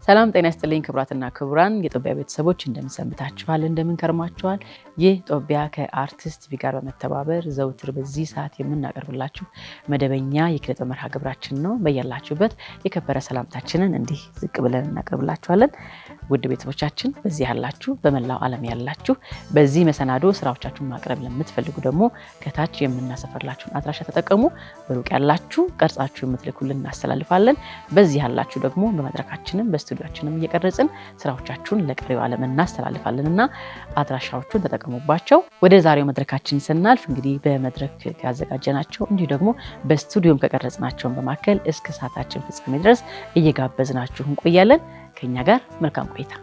ሰላም ጤና ይስጥልኝ ክቡራትና ክቡራን የጦቢያ ቤተሰቦች እንደምን ሰንብታችኋል እንደምን ከርማችኋል ይህ ጦቢያ ከአርቲስት ቲቪ ጋር በመተባበር ዘውትር በዚህ ሰዓት የምናቀርብላችሁ መደበኛ የኪነ መርሃ ግብራችን ነው በእያላችሁበት የከበረ ሰላምታችንን እንዲህ ዝቅ ብለን እናቀርብላችኋለን ውድ ቤተሰቦቻችን በዚህ ያላችሁ በመላው ዓለም ያላችሁ በዚህ መሰናዶ ስራዎቻችሁን ማቅረብ ለምትፈልጉ ደግሞ ከታች የምናሰፈርላችሁን አድራሻ ተጠቀሙ በሩቅ ያላችሁ ቀርጻችሁ የምትልኩልን እናስተላልፋለን በዚህ ያላችሁ ደግሞ በመድረካችንም በስቱዲዮአችንም እየቀረጽን ስራዎቻችሁን ለቀሪው ዓለም እናስተላልፋለንና አድራሻዎቹን ተጠቀሙባቸው ወደ ዛሬው መድረካችን ስናልፍ እንግዲህ በመድረክ ያዘጋጀናቸው እንዲሁ ደግሞ በስቱዲዮም ከቀረጽናቸው በማከል እስከ ሰዓታችን ፍጻሜ ድረስ እየጋበዝናችሁ እንቆያለን ከኛ ጋር መልካም ቆይታ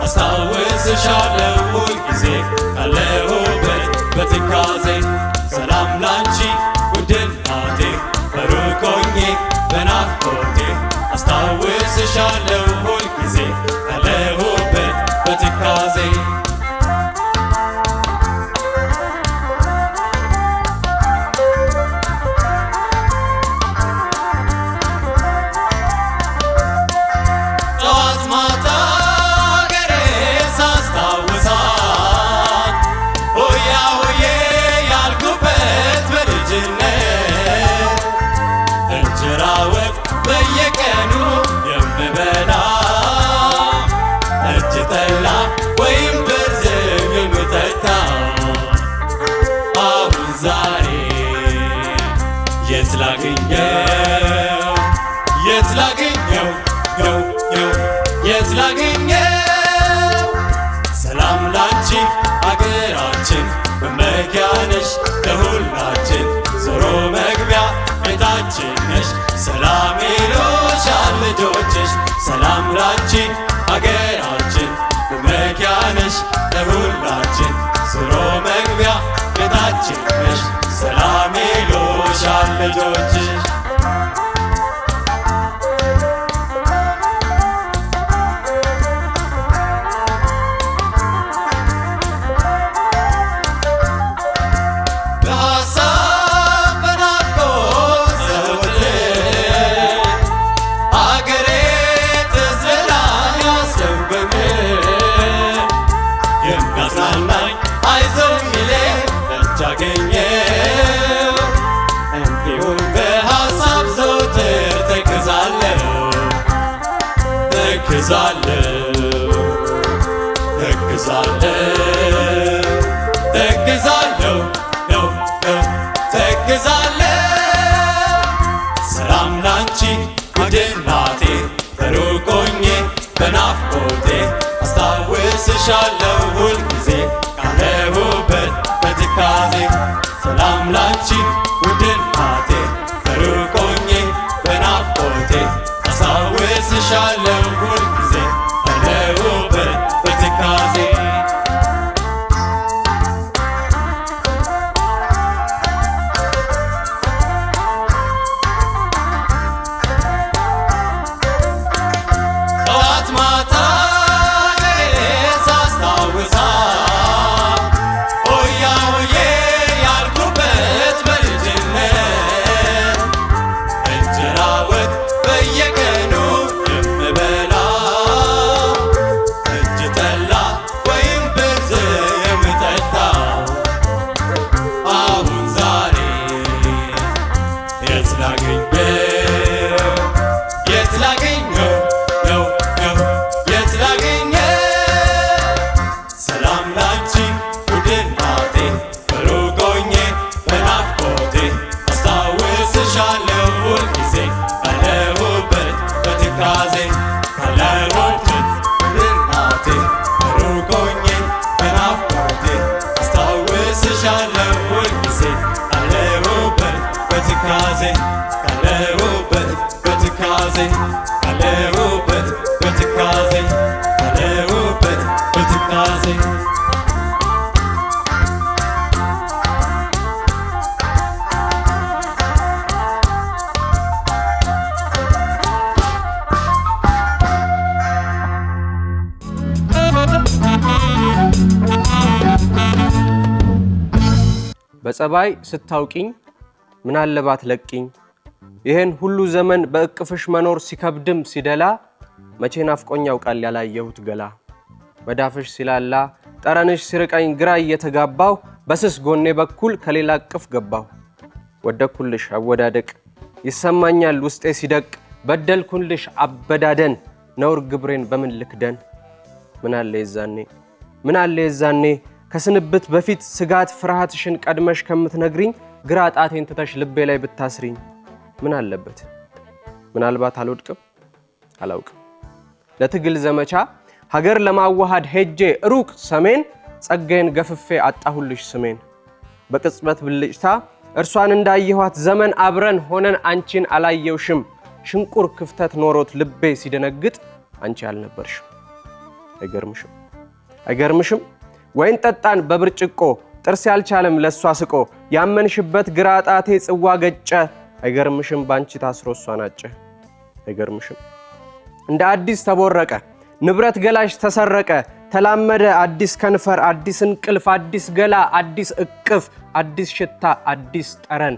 አስታውስሻለሁ ጊዜ ካለሁበት በትካዜ ሰላም ላንቺ ውድ እናቴ በሩቅ ሆኜ በናፍቆቴ አስታውስሻለሁ ጊዜ ካለሁበት በትካዜ ሰላም ላንቺ አገራችን መመኪያነሽ ለሁላችን ዞሮ መግቢያ ቤታችን ነሽ ሰላም ይሉሻል ልጆችሽ ሰላም ላንቺ አገራችን መመኪያነሽ ለሁላችን ዞሮ መግቢያ ቤታችን ነሽ ሰላም ይሉሻል ልጆችሽ ሰላም ላንቺ ውድ እናቴ በሩቅ ሆኜ በናፍቆቴ አስታውስሻለሁ ሁልጊዜ ካለሁበት በትካዜ ሰላም ላንቺ ውድ እናቴ በሩቅ ሆኜ በናፍቆቴ አስታውስሻለሁ ሁልጊዜ ካለሁበት በትካዜ Shall በትካዜ ካለሁበት በትካዜ ካለሁበት በትካዜ ካለሁበት በትካዜ በጸባይ ስታውቂኝ ምን አለባት ለቅኝ ይሄን ሁሉ ዘመን በእቅፍሽ መኖር ሲከብድም ሲደላ መቼ ናፍቆኝ ያውቃል ያላየሁት ገላ መዳፍሽ ሲላላ ጠረንሽ ሲርቀኝ ግራ እየተጋባው በስስ ጎኔ በኩል ከሌላ እቅፍ ገባው ወደኩልሽ አወዳደቅ ይሰማኛል ውስጤ ሲደቅ በደልኩልሽ አበዳደን ነውር ግብሬን በምን ልክደን ምን አለ የዛኔ ከስንብት በፊት ስጋት ፍርሃትሽን ቀድመሽ ከምትነግሪኝ ግራ ጣቴን ትተሽ ልቤ ላይ ብታስሪኝ ምን አለበት ምናልባት አልወድቅም አላውቅም ለትግል ዘመቻ ሀገር ለማዋሃድ ሄጄ ሩቅ ሰሜን ጸጋዬን ገፍፌ አጣሁልሽ ስሜን በቅጽበት ብልጭታ እርሷን እንዳየኋት ዘመን አብረን ሆነን አንቺን አላየውሽም ሽንቁር ክፍተት ኖሮት ልቤ ሲደነግጥ አንቺ አልነበርሽም አይገርምሽም ወይን ጠጣን በብርጭቆ ጥርስ ያልቻለም ለሷ ስቆ ያመንሽበት ግራ ጣቴ ጽዋ ገጨ አይገርምሽም ባንቺ ታስሮ እሷን አጨ አይገርምሽም እንደ አዲስ ተቦረቀ ንብረት ገላሽ ተሰረቀ ተላመደ አዲስ ከንፈር አዲስ እንቅልፍ አዲስ ገላ አዲስ እቅፍ አዲስ ሽታ አዲስ ጠረን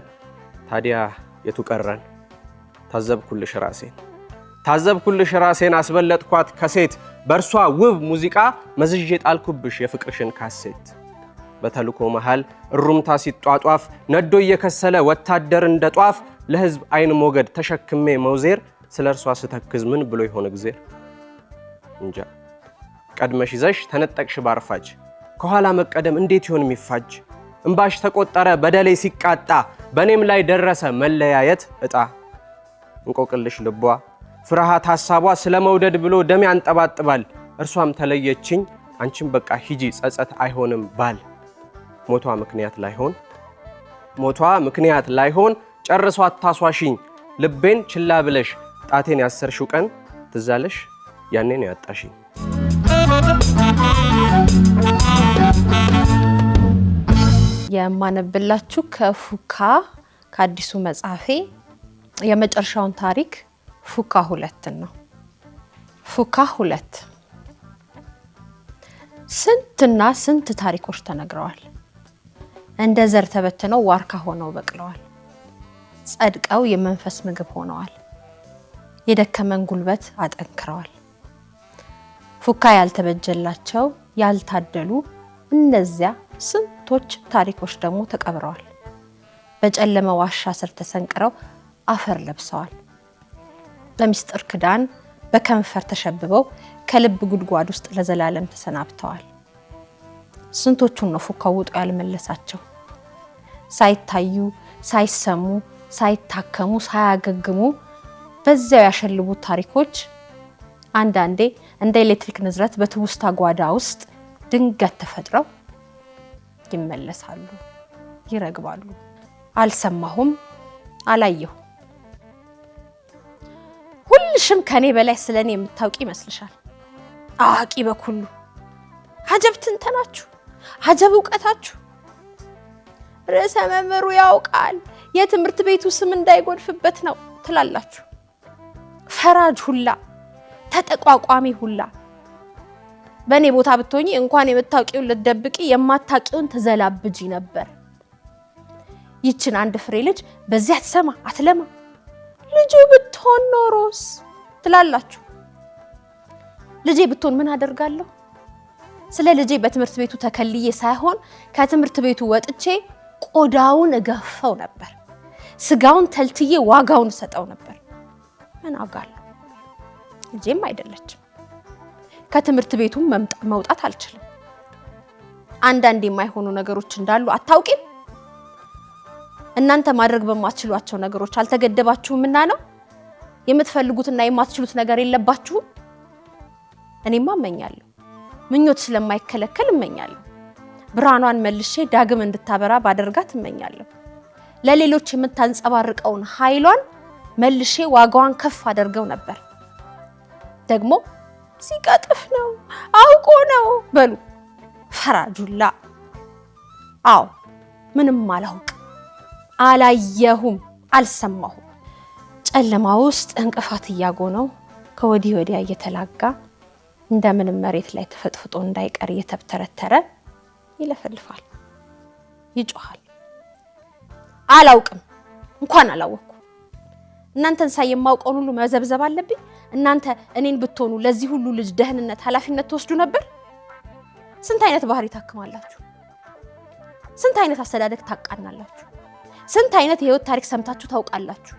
ታዲያ የቱ ቀረን ታዘብኩልሽ ራሴን አስበለጥኳት ከሴት በርሷ ውብ ሙዚቃ መዝዤ ጣልኩብሽ የፍቅርሽን ካሴት በተልኮ መሃል ሩምታ ሲጧጧፍ ነዶ እየከሰለ ወታደር እንደ ጧፍ ለህዝብ አይን ሞገድ ተሸክሜ መውዜር ስለርሷ ስተክዝ ምን ብሎ ይሆን እግዚአብሔር እንጃ ቀድመሽ ይዘሽ ተነጠቅሽ ባርፋጅ ከኋላ መቀደም እንዴት ይሆን የሚፋጅ እንባሽ ተቆጠረ በደሌ ሲቃጣ በኔም ላይ ደረሰ መለያየት እጣ እንቆቅልሽ ልቧ ፍርሃት ሐሳቧ ስለመውደድ ብሎ ደም ያንጠባጥባል እርሷም ተለየችኝ አንቺም በቃ ሂጂ ጸጸት አይሆንም ባል ሞቷ ምክንያት ላይሆን ጨርሷ አታሷሽኝ ልቤን ችላ ብለሽ ጣቴን ያሰርሽው ቀን ትዛለሽ ያኔ ነው ያጣሽኝ የማነብላችሁ ከፉካ ከአዲሱ መጽሐፌ የመጨረሻውን ታሪክ ፉካ 2 ነው ፉካ 2 ስንትና ስንት ታሪኮች ተነግረዋል እንደ ዘር ተበትነው ዋርካ ሆነው በቅለዋል ጸድቀው የመንፈስ ምግብ ሆነዋል የደከመን ጉልበት አጠንክረዋል ፉካ ያልተበጀላቸው ያልታደሉ እነዚያ ስንቶች ታሪኮች ደግሞ ተቀብረዋል በጨለመ ዋሻ ስር ተሰንቅረው አፈር ለብሰዋል በሚስጥር ክዳን በከንፈር ተሸብበው ከልብ ጉድጓድ ውስጥ ለዘላለም ተሰናብተዋል ስንቶቹን ነው ፉካው ውጦ ያልመለሳቸው ሳይታዩ ሳይሰሙ ሳይታከሙ ሳያገግሙ በዚያው ያሸልቡት ታሪኮች አንዳንዴ እንደ ኤሌክትሪክ ንዝረት በትውስታ ጓዳ ውስጥ ድንገት ተፈጥረው ይመለሳሉ ይረግባሉ አልሰማሁም አላየሁ ሁልሽም ከኔ በላይ ስለኔ የምታውቂ ይመስልሻል አዋቂ በኩሉ አጀብ ትንተናችሁ አጀብ ዕውቀታችሁ ርዕሰ መምህሩ ያውቃል የትምህርት ቤቱ ስም እንዳይጎድፍበት ነው ትላላችሁ ፈራጅ ሁላ ተጠቋቋሚ ሁላ በኔ ቦታ ብትሆኚ እንኳን የምታውቂውን ልትደብቂ የማታውቂውን ተዘላብጂ ነበር ይችን አንድ ፍሬ ልጅ በዚያ አትሰማ አትለማ ልጁ ብትሆን ኖሮስ ትላላችሁ ልጄ ብትሆን ምን አደርጋለሁ ስለ ልጄ በትምህርት ቤቱ ተከልዬ ሳይሆን ከትምህርት ቤቱ ወጥቼ ቆዳውን እገፈው ነበር ስጋውን ተልትዬ ዋጋውን ሰጠው ነበር ምን አጋለሁ ልጄም አይደለችም ከትምህርት ቤቱ መውጣት አልችልም አንዳንዴ የማይሆኑ ነገሮች እንዳሉ አታውቂም እናንተ ማድረግ በማትችሏቸው ነገሮች አልተገደባችሁምና ነው የምትፈልጉትና የማትችሉት ነገር የለባችሁ እኔማ እመኛለሁ ምኞት ስለማይከለከል እመኛለሁ ብርሃኗን መልሼ ዳግም እንድታበራ ባደርጋት እመኛለሁ ለሌሎች የምታንጸባርቀውን ኃይሏን መልሼ ዋጋዋን ከፍ አደርገው ነበር። ደግሞ ሲቀጥፍ ነው አውቆ ነው በሉ ፈራጁላ። አዎ ምንም አላውቅ፣ አላየሁም፣ አልሰማሁም። ጨለማ ውስጥ እንቅፋት እያጎነው ከወዲህ ወዲያ እየተላጋ እንደምንም መሬት ላይ ተፈጥፍጦ እንዳይቀር እየተብተረተረ ይለፈልፋል፣ ይጮሃል። አላውቅም፣ እንኳን አላወቅኩ። እናንተን ሳይ የማውቀውን ሁሉ መዘብዘብ አለብኝ? እናንተ እኔን ብትሆኑ ለዚህ ሁሉ ልጅ ደህንነት ኃላፊነት ትወስዱ ነበር? ስንት አይነት ባህሪ ታክማላችሁ? ስንት አይነት አስተዳደግ ታቃናላችሁ? ስንት አይነት የህይወት ታሪክ ሰምታችሁ ታውቃላችሁ?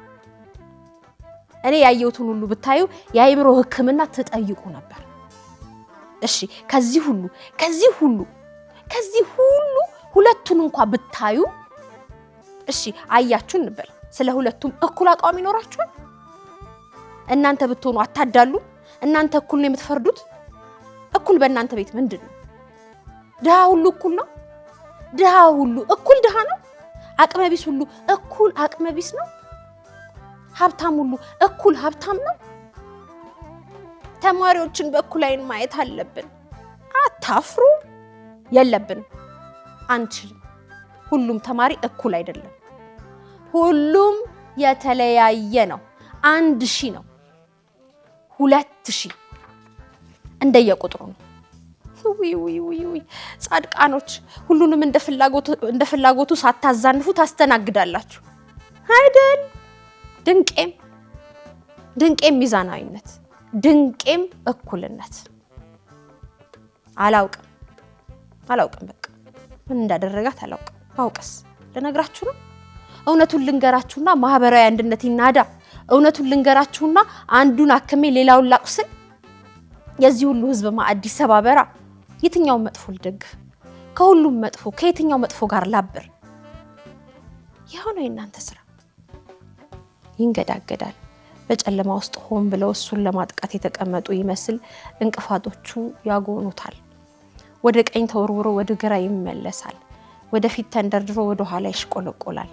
እኔ ያየሁትን ሁሉ ብታዩ የአይምሮ ሕክምና ትጠይቁ ነበር። እሺ ከዚህ ሁሉ ሁለቱን እንኳን ብታዩ እሺ አያችሁ እንበል። ስለ ሁለቱም እኩል አቋም ይኖራችኋል? እናንተ ብትሆኑ አታዳሉ? እናንተ እኩል ነው የምትፈርዱት? እኩል በእናንተ ቤት ምንድነው? ድሃ ሁሉ እኩል ነው? ድሃ ሁሉ እኩል ድሃ ነው? አቅመቢስ ሁሉ እኩል አቅመቢስ ነው? ሀብታም ሁሉ እኩል ሀብታም ነው? ተማሪዎችን በእኩል አይን ማየት አለብን። አታፍሩ? የለብንም፣ አንችልም። ሁሉም ተማሪ እኩል አይደለም። ሁሉም የተለያየ ነው። 1000 ነው፣ 2000 እንደየቁጥሩ ነው። ውይ ጻድቃኖች፣ ሁሉንም እንደ ፍላጎቱ ሳታዛንፉ ታስተናግዳላችሁ አይደል? ድንቄም ሚዛናዊነት፣ ድንቄም እኩልነት። አላውቅም በቃ ምን እንዳደረጋት አላውቅም። ባውቅስ ልነግራችሁ ነው። እውነቱን ልንገራችሁና ማህበራዊ አንድነት ይናዳ። እውነቱን ልንገራችሁና አንዱን አክሜ ሌላውን ላቁስል። የዚህ ሁሉ ህዝብ ማዕድ ይሰባበራ። የትኛውን መጥፎ ልደግፍ? ከሁሉም መጥፎ ከየትኛው መጥፎ ጋር ላብር? የሆነው የእናንተ ስራ። ይንገዳገዳል። በጨለማ ውስጥ ሆን ብለው እሱን ለማጥቃት የተቀመጡ ይመስል እንቅፋቶቹ ያጎኑታል። ወደ ቀኝ ተወርውሮ ወደ ግራ ይመለሳል። ወደ ፊት ተንደርድሮ ወደ ኋላ ይሽቆለቆላል።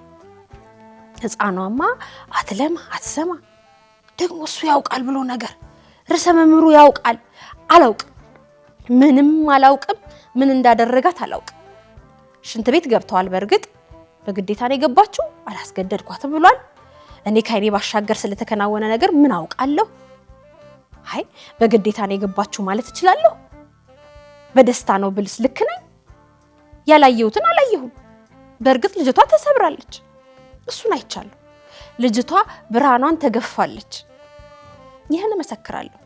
ህፃኗማ አትለማ አትሰማ። ደግሞ እሱ ያውቃል ብሎ ነገር ርዕሰ መምህሩ ያውቃል። አላውቅም፣ ምንም አላውቅም። ምን እንዳደረጋት አላውቅም። ሽንት ቤት ገብተዋል። በእርግጥ በግዴታ ነው የገባችው፣ አላስገደድኳትም ብሏል። እኔ ከኔ ባሻገር ስለተከናወነ ነገር ምን አውቃለሁ? አይ በግዴታ ነው የገባችው ማለት እችላለሁ? በደስታ ነው ብልስ ልክ ነኝ? ያላየሁትን አላየሁም። በእርግጥ ልጅቷ ተሰብራለች፣ እሱን አይቻለሁ። ልጅቷ ብርሃኗን ተገፋለች፣ ይህን እመሰክራለሁ።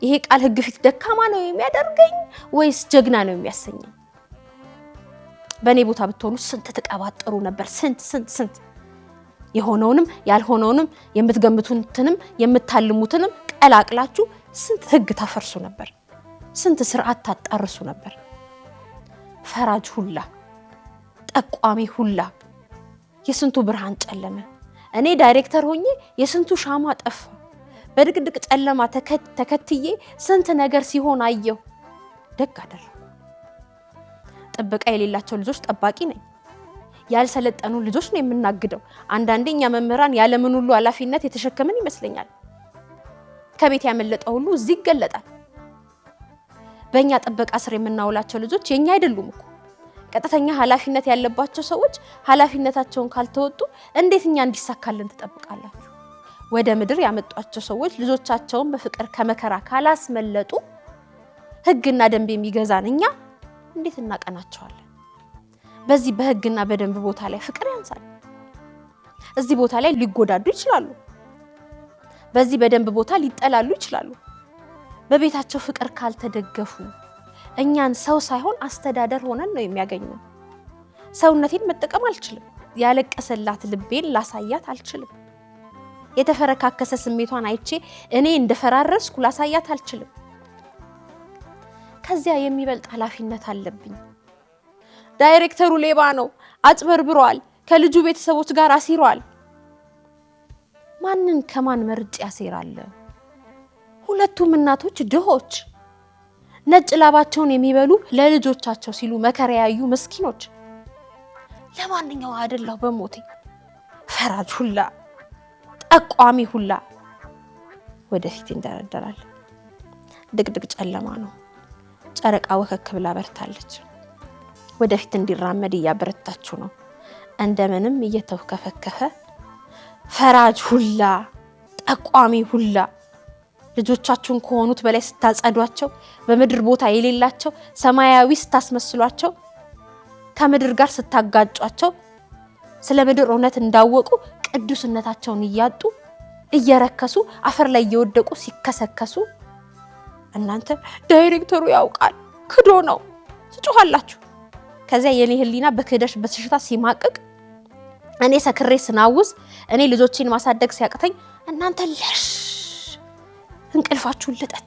ይሄ ቃል ህግ ፊት ደካማ ነው የሚያደርገኝ ወይስ ጀግና ነው የሚያሰኘኝ? በእኔ ቦታ ብትሆኑ ስንት ተቀባጠሩ ነበር። ስንት የሆነውንም ያልሆነውንም የምትገምቱትንም የምታልሙትንም ቀላቅላችሁ ስንት ህግ ታፈርሱ ነበር። ስንት ስርዓት ታጣርሱ ነበር። ፈራጅ ሁላ፣ ጠቋሚ ሁላ፣ የስንቱ ብርሃን ጨለመ። እኔ ዳይሬክተር ሆኜ የስንቱ ሻማ ጠፋ። በድቅድቅ ጨለማ ተከትዬ ስንት ነገር ሲሆን አየሁ። ደግ አደረኩ። ጥበቃ የሌላቸው ልጆች ጠባቂ ነኝ። ያልሰለጠኑ ልጆች ነው የምናግደው። አንዳንዴ እኛ መምህራን ያለምን ሁሉ ኃላፊነት የተሸከምን ይመስለኛል። ከቤት ያመለጠ ሁሉ እዚህ ይገለጣል። በእኛ ጥበቃ ስር የምናውላቸው ልጆች የኛ አይደሉም እኮ። ቀጥተኛ ኃላፊነት ያለባቸው ሰዎች ኃላፊነታቸውን ካልተወጡ እንዴት እኛ እንዲሳካልን ትጠብቃላችሁ? ወደ ምድር ያመጧቸው ሰዎች ልጆቻቸውን በፍቅር ከመከራ ካላስመለጡ ህግና ደንብ የሚገዛን እኛ እንዴት እናቀናቸዋለን? በዚህ በህግና በደንብ ቦታ ላይ ፍቅር ያንሳል። እዚህ ቦታ ላይ ሊጎዳዱ ይችላሉ። በዚህ በደንብ ቦታ ሊጠላሉ ይችላሉ። በቤታቸው ፍቅር ካልተደገፉ እኛን ሰው ሳይሆን አስተዳደር ሆነን ነው የሚያገኙን። ሰውነቴን መጠቀም አልችልም። ያለቀሰላት ልቤን ላሳያት አልችልም። የተፈረካከሰ ስሜቷን አይቼ እኔ እንደፈራረስኩ ላሳያት አልችልም። ከዚያ የሚበልጥ ኃላፊነት አለብኝ። ዳይሬክተሩ ሌባ ነው፣ አጭበርብሯል፣ ከልጁ ቤተሰቦች ጋር አሲሯል። ማንን ከማን መርጬ ያሴራለሁ? ሁለቱም እናቶች ድሆች፣ ነጭ ላባቸውን የሚበሉ ለልጆቻቸው ሲሉ መከራ ያዩ ምስኪኖች። ለማንኛው አይደለሁ በሞቴ ፈራጅ ሁላ ጠቋሚ ሁላ ወደፊት ይንደረደራል። ድቅድቅ ጨለማ ነው። ጨረቃ ወከክ ብላ በርታለች። ወደፊት እንዲራመድ እያበረታችሁ ነው። እንደምንም እየተወከፈከፈ ፈራጅ ሁላ ጠቋሚ ሁላ ልጆቻችሁን ከሆኑት በላይ ስታጸዷቸው፣ በምድር ቦታ የሌላቸው ሰማያዊ ስታስመስሏቸው፣ ከምድር ጋር ስታጋጯቸው፣ ስለ ምድር እውነት እንዳወቁ ቅዱስነታቸውን እያጡ እየረከሱ አፈር ላይ እየወደቁ ሲከሰከሱ እናንተ ዳይሬክተሩ ያውቃል ክዶ ነው ትጮኻላችሁ። ከዚያ የኔ ህሊና በክህደሽ በሽታ ሲማቅቅ፣ እኔ ሰክሬ ስናውዝ፣ እኔ ልጆቼን ማሳደግ ሲያቅተኝ እናንተ ለሽ እንቅልፋችሁን ልጠጥ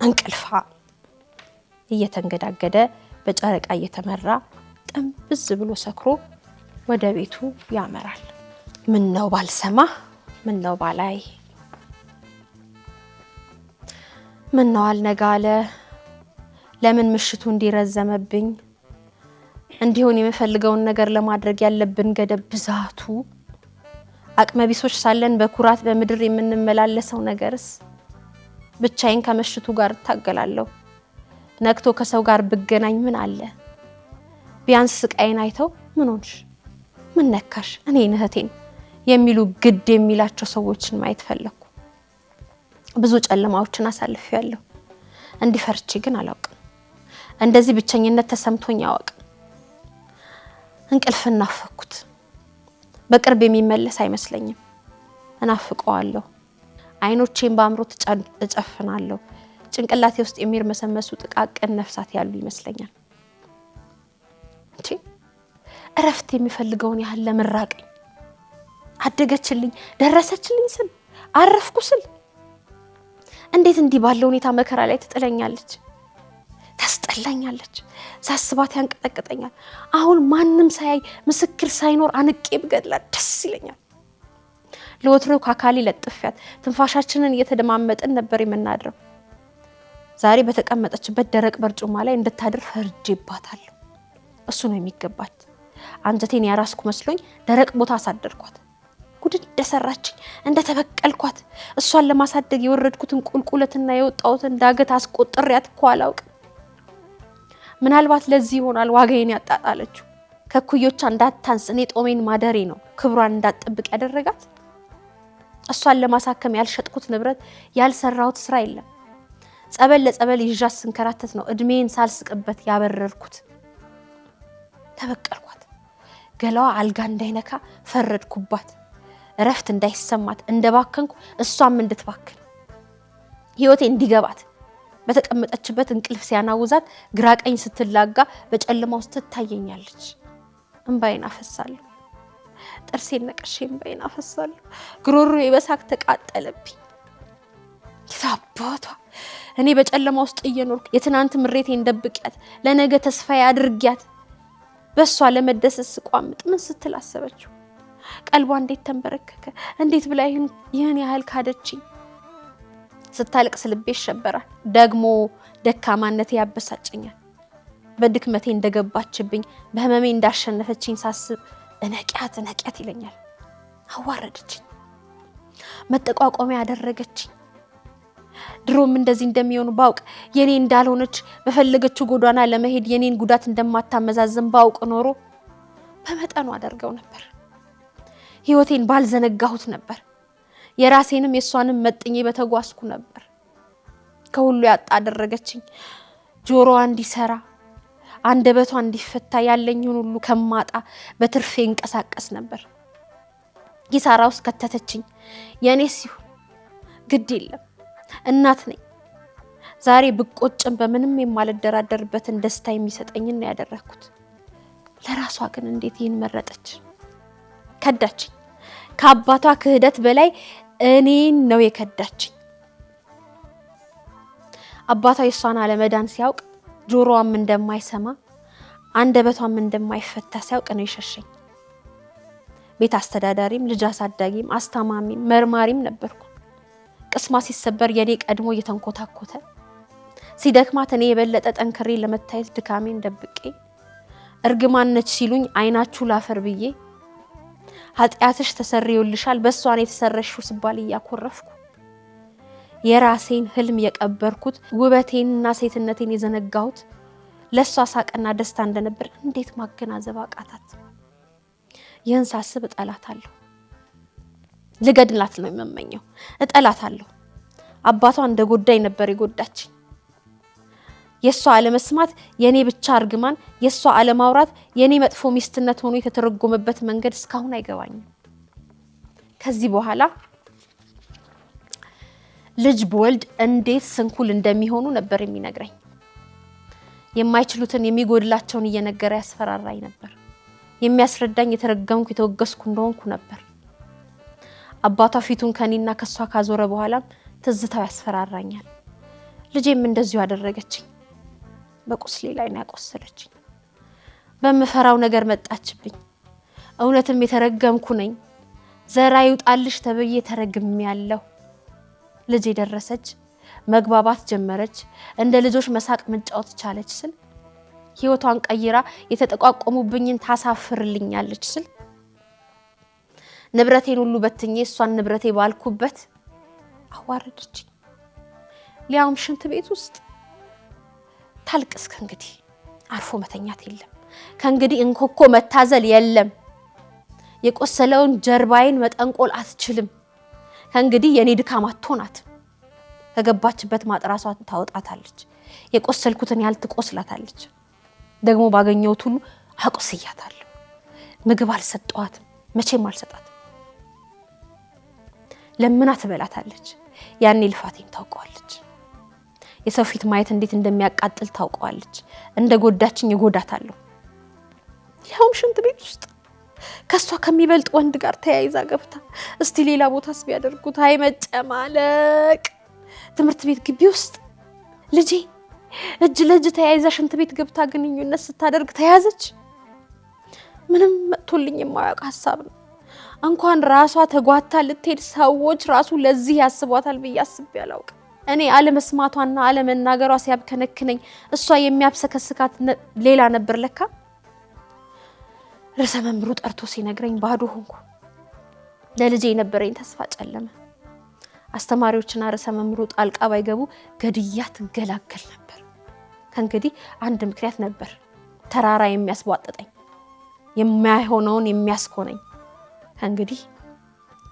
እንቅልፋ እየተንገዳገደ በጨረቃ እየተመራ ጥንብዝ ብሎ ሰክሮ ወደ ቤቱ ያመራል። ምን ነው ባልሰማ፣ ምን ነው ባላይ፣ ምን ነው አልነጋለ፣ ለምን ምሽቱ እንዲረዘመብኝ፣ እንዲሆን የምፈልገውን ነገር ለማድረግ ያለብን ገደብ ብዛቱ፣ አቅመቢሶች ሳለን በኩራት በምድር የምንመላለሰው ነገርስ፣ ብቻዬን ከመሽቱ ጋር እታገላለሁ። ነክቶ ከሰው ጋር ብገናኝ ምን አለ? ቢያንስ ስቃይን አይተው ምን ሆንሽ፣ ምን ነካሽ፣ እኔን እህቴን የሚሉ ግድ የሚላቸው ሰዎችን ማየት ፈለኩ። ብዙ ጨለማዎችን አሳልፌያለሁ። እንዲፈርቼ ግን አላውቅም። እንደዚህ ብቸኝነት ተሰምቶኝ አያውቅም። እንቅልፍ እናፈኩት። በቅርብ የሚመለስ አይመስለኝም። እናፍቀዋለሁ። አይኖቼን በአምሮት እጨፍናለሁ። ጭንቅላቴ ውስጥ የሚርመሰመሱ ጥቃቅን ነፍሳት ያሉ ይመስለኛል። እረፍት የሚፈልገውን ያህል ለምራቀኝ አደገችልኝ፣ ደረሰችልኝ ስል አረፍኩ ስል እንዴት እንዲህ ባለው ሁኔታ መከራ ላይ ትጥለኛለች፣ ታስጠላኛለች። ሳስባት ያንቀጠቅጠኛል። አሁን ማንም ሳያይ ምስክር ሳይኖር አንቄ ብገድላት ደስ ይለኛል። ለወትሮ ካካሊ ለጥፊያት ትንፋሻችንን እየተደማመጥን ነበር የምናድረው። ዛሬ በተቀመጠችበት ደረቅ በርጩማ ላይ እንድታድር ፈርጄባታለሁ። እሱ ነው የሚገባት። አንጀቴን ያራስኩ መስሎኝ ደረቅ ቦታ አሳደርኳት። ጉድ እንደሰራችኝ እንደተበቀልኳት እሷን ለማሳደግ የወረድኩትን ቁልቁለትና የወጣሁትን ዳገት አስቆጥሬያት እኮ አላውቅም። ምናልባት ለዚህ ይሆናል ዋጋዬን ያጣጣለችው። ከኩዮቿ እንዳታንስ እኔ ጦሜን ማደሬ ነው ክብሯን እንዳትጠብቅ ያደረጋት። እሷን ለማሳከም ያልሸጥኩት ንብረት ያልሰራሁት ስራ የለም። ጸበል ለጸበል ይዣት ስንከራተት ነው እድሜን ሳልስቅበት ያበረርኩት። ተበቀልኳት። ገላዋ አልጋ እንዳይነካ ፈረድኩባት። እረፍት እንዳይሰማት እንደባከንኩ እሷም እንድትባክን ህይወቴ እንዲገባት በተቀመጠችበት እንቅልፍ ሲያናውዛት ግራቀኝ ስትላጋ በጨለማ ውስጥ ትታየኛለች። እንባዬን አፈሳለሁ። ጥርሴን ነቅሼ እንባዬን አፈሳለሁ። ግሮሮዬ በሳቅ ተቃጠለብኝ። የታባቷ እኔ በጨለማ ውስጥ እየኖርኩ የትናንት ምሬቴን ደብቂያት ለነገ ተስፋዬ አድርጊያት በሷ ለመደሰስ ቋምጥ ምን ስትል አሰበችው? ቀልቧ እንዴት ተንበረከከ? እንዴት ብላ ይህን ያህል ካደችኝ? ስታለቅስ ልቤ ይሸበራል። ደግሞ ደካማነቴ ያበሳጨኛል። በድክመቴ እንደገባችብኝ በህመሜ እንዳሸነፈችኝ ሳስብ እነቂያት ይለኛል። አዋረደችኝ፣ መጠቋቋሚያ ያደረገችኝ። ድሮም እንደዚህ እንደሚሆኑ ባውቅ የኔ እንዳልሆነች በፈለገችው ጎዳና ለመሄድ የኔን ጉዳት እንደማታመዛዝን ባውቅ ኖሮ በመጠኑ አደርገው ነበር። ህይወቴን ባልዘነጋሁት ነበር። የራሴንም የሷንም መጥኜ በተጓዝኩ ነበር። ከሁሉ ያጣ አደረገችኝ። ጆሮዋ እንዲሰራ አንደበቷ እንዲፈታ ያለኝን ሁሉ ከማጣ በትርፌ እንቀሳቀስ ነበር። ኪሳራ ውስጥ ከተተችኝ። የኔ ሲሆን ግድ የለም እናት ነኝ። ዛሬ ብቆጭም በምንም የማልደራደርበትን ደስታ የሚሰጠኝን ነው ያደረኩት። ለራሷ ግን እንዴት ይህን መረጠች? ከዳችኝ። ከአባቷ ክህደት በላይ እኔን ነው የከዳችኝ። አባቷ የሷን አለመዳን ሲያውቅ ጆሮዋም እንደማይሰማ አንደበቷም እንደማይፈታ ሲያውቅ ነው የሸሸኝ። ቤት አስተዳዳሪም ልጅ አሳዳጊም አስታማሚም መርማሪም ነበርኩ። ቅስማ ሲሰበር የኔ ቀድሞ እየተንኮታኮተ ሲደክማት እኔ የበለጠ ጠንክሬ ለመታየት ድካሜን ደብቄ እርግማን ነች ሲሉኝ አይናችሁ ላፈር ብዬ ኃጢአትሽ ተሰርዮልሻል በሷን የተሰረሽው ስባል እያኮረፍኩ የራሴን ህልም የቀበርኩት ውበቴንና ሴትነቴን የዘነጋሁት ለሷ ሳቅና ደስታ እንደነበር እንዴት ማገናዘብ አቃታት? ይህን ሳስብ እጠላታለሁ። ልገድላት ነው የምመኘው። እጠላታለሁ። አባቷ እንደጎዳኝ ነበር የጎዳችኝ። የሷ አለመስማት የኔ ብቻ እርግማን፣ የሷ አለማውራት የኔ መጥፎ ሚስትነት ሆኖ የተተረጎመበት መንገድ እስካሁን አይገባኝም። ከዚህ በኋላ ልጅ በወልድ እንዴት ስንኩል እንደሚሆኑ ነበር የሚነግረኝ። የማይችሉትን የሚጎድላቸውን እየነገረ ያስፈራራኝ ነበር። የሚያስረዳኝ የተረገምኩ የተወገስኩ እንደሆንኩ ነበር። አባቷ ፊቱን ከኔና ከሷ ካዞረ በኋላም ትዝታው ያስፈራራኛል። ልጄም እንደዚሁ አደረገችኝ። በቁስሌ ላይ ነው ያቆሰለችኝ። በመፈራው ነገር መጣችብኝ። እውነትም የተረገምኩ ነኝ። ዘራ ይውጣልሽ ተብዬ ተረግሜያለሁ። ልጄ ደረሰች፣ መግባባት ጀመረች፣ እንደ ልጆች መሳቅ መጫወት ቻለች ስል ህይወቷን ቀይራ የተጠቋቆሙብኝን ታሳፍርልኛለች ስል ንብረቴን ሁሉ በትኜ እሷን ንብረቴ ባልኩበት አዋረደችኝ። ሊያውም ሽንት ቤት ውስጥ ታልቅስ። ከእንግዲህ አርፎ መተኛት የለም። ከእንግዲህ እንኮኮ መታዘል የለም። የቆሰለውን ጀርባዬን መጠንቆል አትችልም። ከእንግዲህ የኔ ድካም አትሆናት። ከገባችበት ማጥራሷን ታወጣታለች። የቆሰልኩትን ያህል ትቆስላታለች። ደግሞ ባገኘሁት ሁሉ አቆስያታለሁ። ምግብ አልሰጠዋትም፣ መቼም አልሰጣትም። ለምና ትበላታለች። ያኔ ልፋቴን ታውቀዋለች። የሰው ፊት ማየት እንዴት እንደሚያቃጥል ታውቀዋለች። እንደጎዳችኝ እጎዳታለሁ። ያውም ሽንት ቤት ውስጥ ከሷ ከሚበልጥ ወንድ ጋር ተያይዛ ገብታ እስቲ ሌላ ቦታስ ቢያደርጉት አይመጨማለቅ። ትምህርት ቤት ግቢ ውስጥ ልጄ እጅ ለእጅ ተያይዛ ሽንት ቤት ገብታ ግንኙነት ስታደርግ ተያዘች። ምንም መጥቶልኝ የማያውቅ ሀሳብ ነው። እንኳን ራሷ ተጓታ ልትሄድ ሰዎች ራሱ ለዚህ ያስቧታል ብዬ አስቤ አላውቅም። እኔ አለመስማቷና አለመናገሯ ሲያብከነክነኝ እሷ የሚያብሰከስካት ሌላ ነበር ለካ። ርዕሰ መምህሩ ጠርቶ ሲነግረኝ ባዶ ሆንኩ። ለልጄ የነበረኝ ተስፋ ጨለመ። አስተማሪዎችና ርዕሰ መምህሩ ጣልቃ ባይገቡ ገድያ ትገላገል ነበር። ከእንግዲህ አንድ ምክንያት ነበር ተራራ የሚያስቧጥጠኝ፣ የማይሆነውን የሚያስኮነኝ። ከእንግዲህ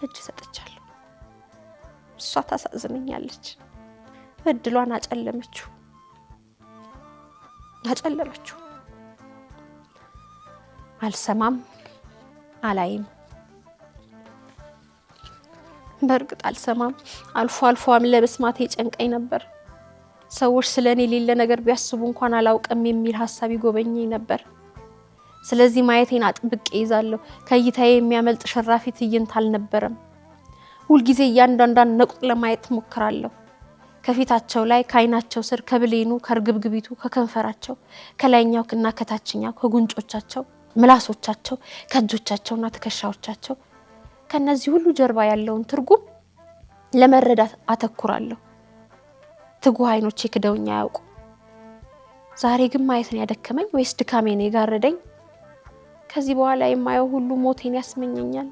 እጅ ሰጥቻለሁ። እሷ ታሳዝነኛለች። እድሏን አጨለመችው። አልሰማም፣ አላይም። በእርግጥ አልሰማም። አልፎ አልፎም ለመስማቴ ጨንቀኝ ነበር። ሰዎች ስለኔ ሌላ ነገር ቢያስቡ እንኳን አላውቅም የሚል ሐሳብ ይጎበኘኝ ነበር። ስለዚህ ማየቴን አጥብቄ ይዛለሁ። ከእይታዬ የሚያመልጥ ሽራፊ ትዕይንት አልነበረም። ሁልጊዜ እያንዳንዷን ነቁጥ ለማየት ሞክራለሁ። ከፊታቸው ላይ፣ ከዓይናቸው ስር፣ ከብሌኑ፣ ከርግብግቢቱ፣ ከከንፈራቸው፣ ከላይኛው እና ከታችኛው፣ ከጉንጮቻቸው፣ ምላሶቻቸው፣ ከእጆቻቸውና ትከሻዎቻቸው፣ ከነዚህ ሁሉ ጀርባ ያለውን ትርጉም ለመረዳት አተኩራለሁ። ትጉህ ዓይኖቼ ክደውኛ ያውቁ። ዛሬ ግን ማየትን ያደከመኝ ወይስ ድካሜን የጋረደኝ? ከዚህ በኋላ የማየው ሁሉ ሞቴን ያስመኘኛል።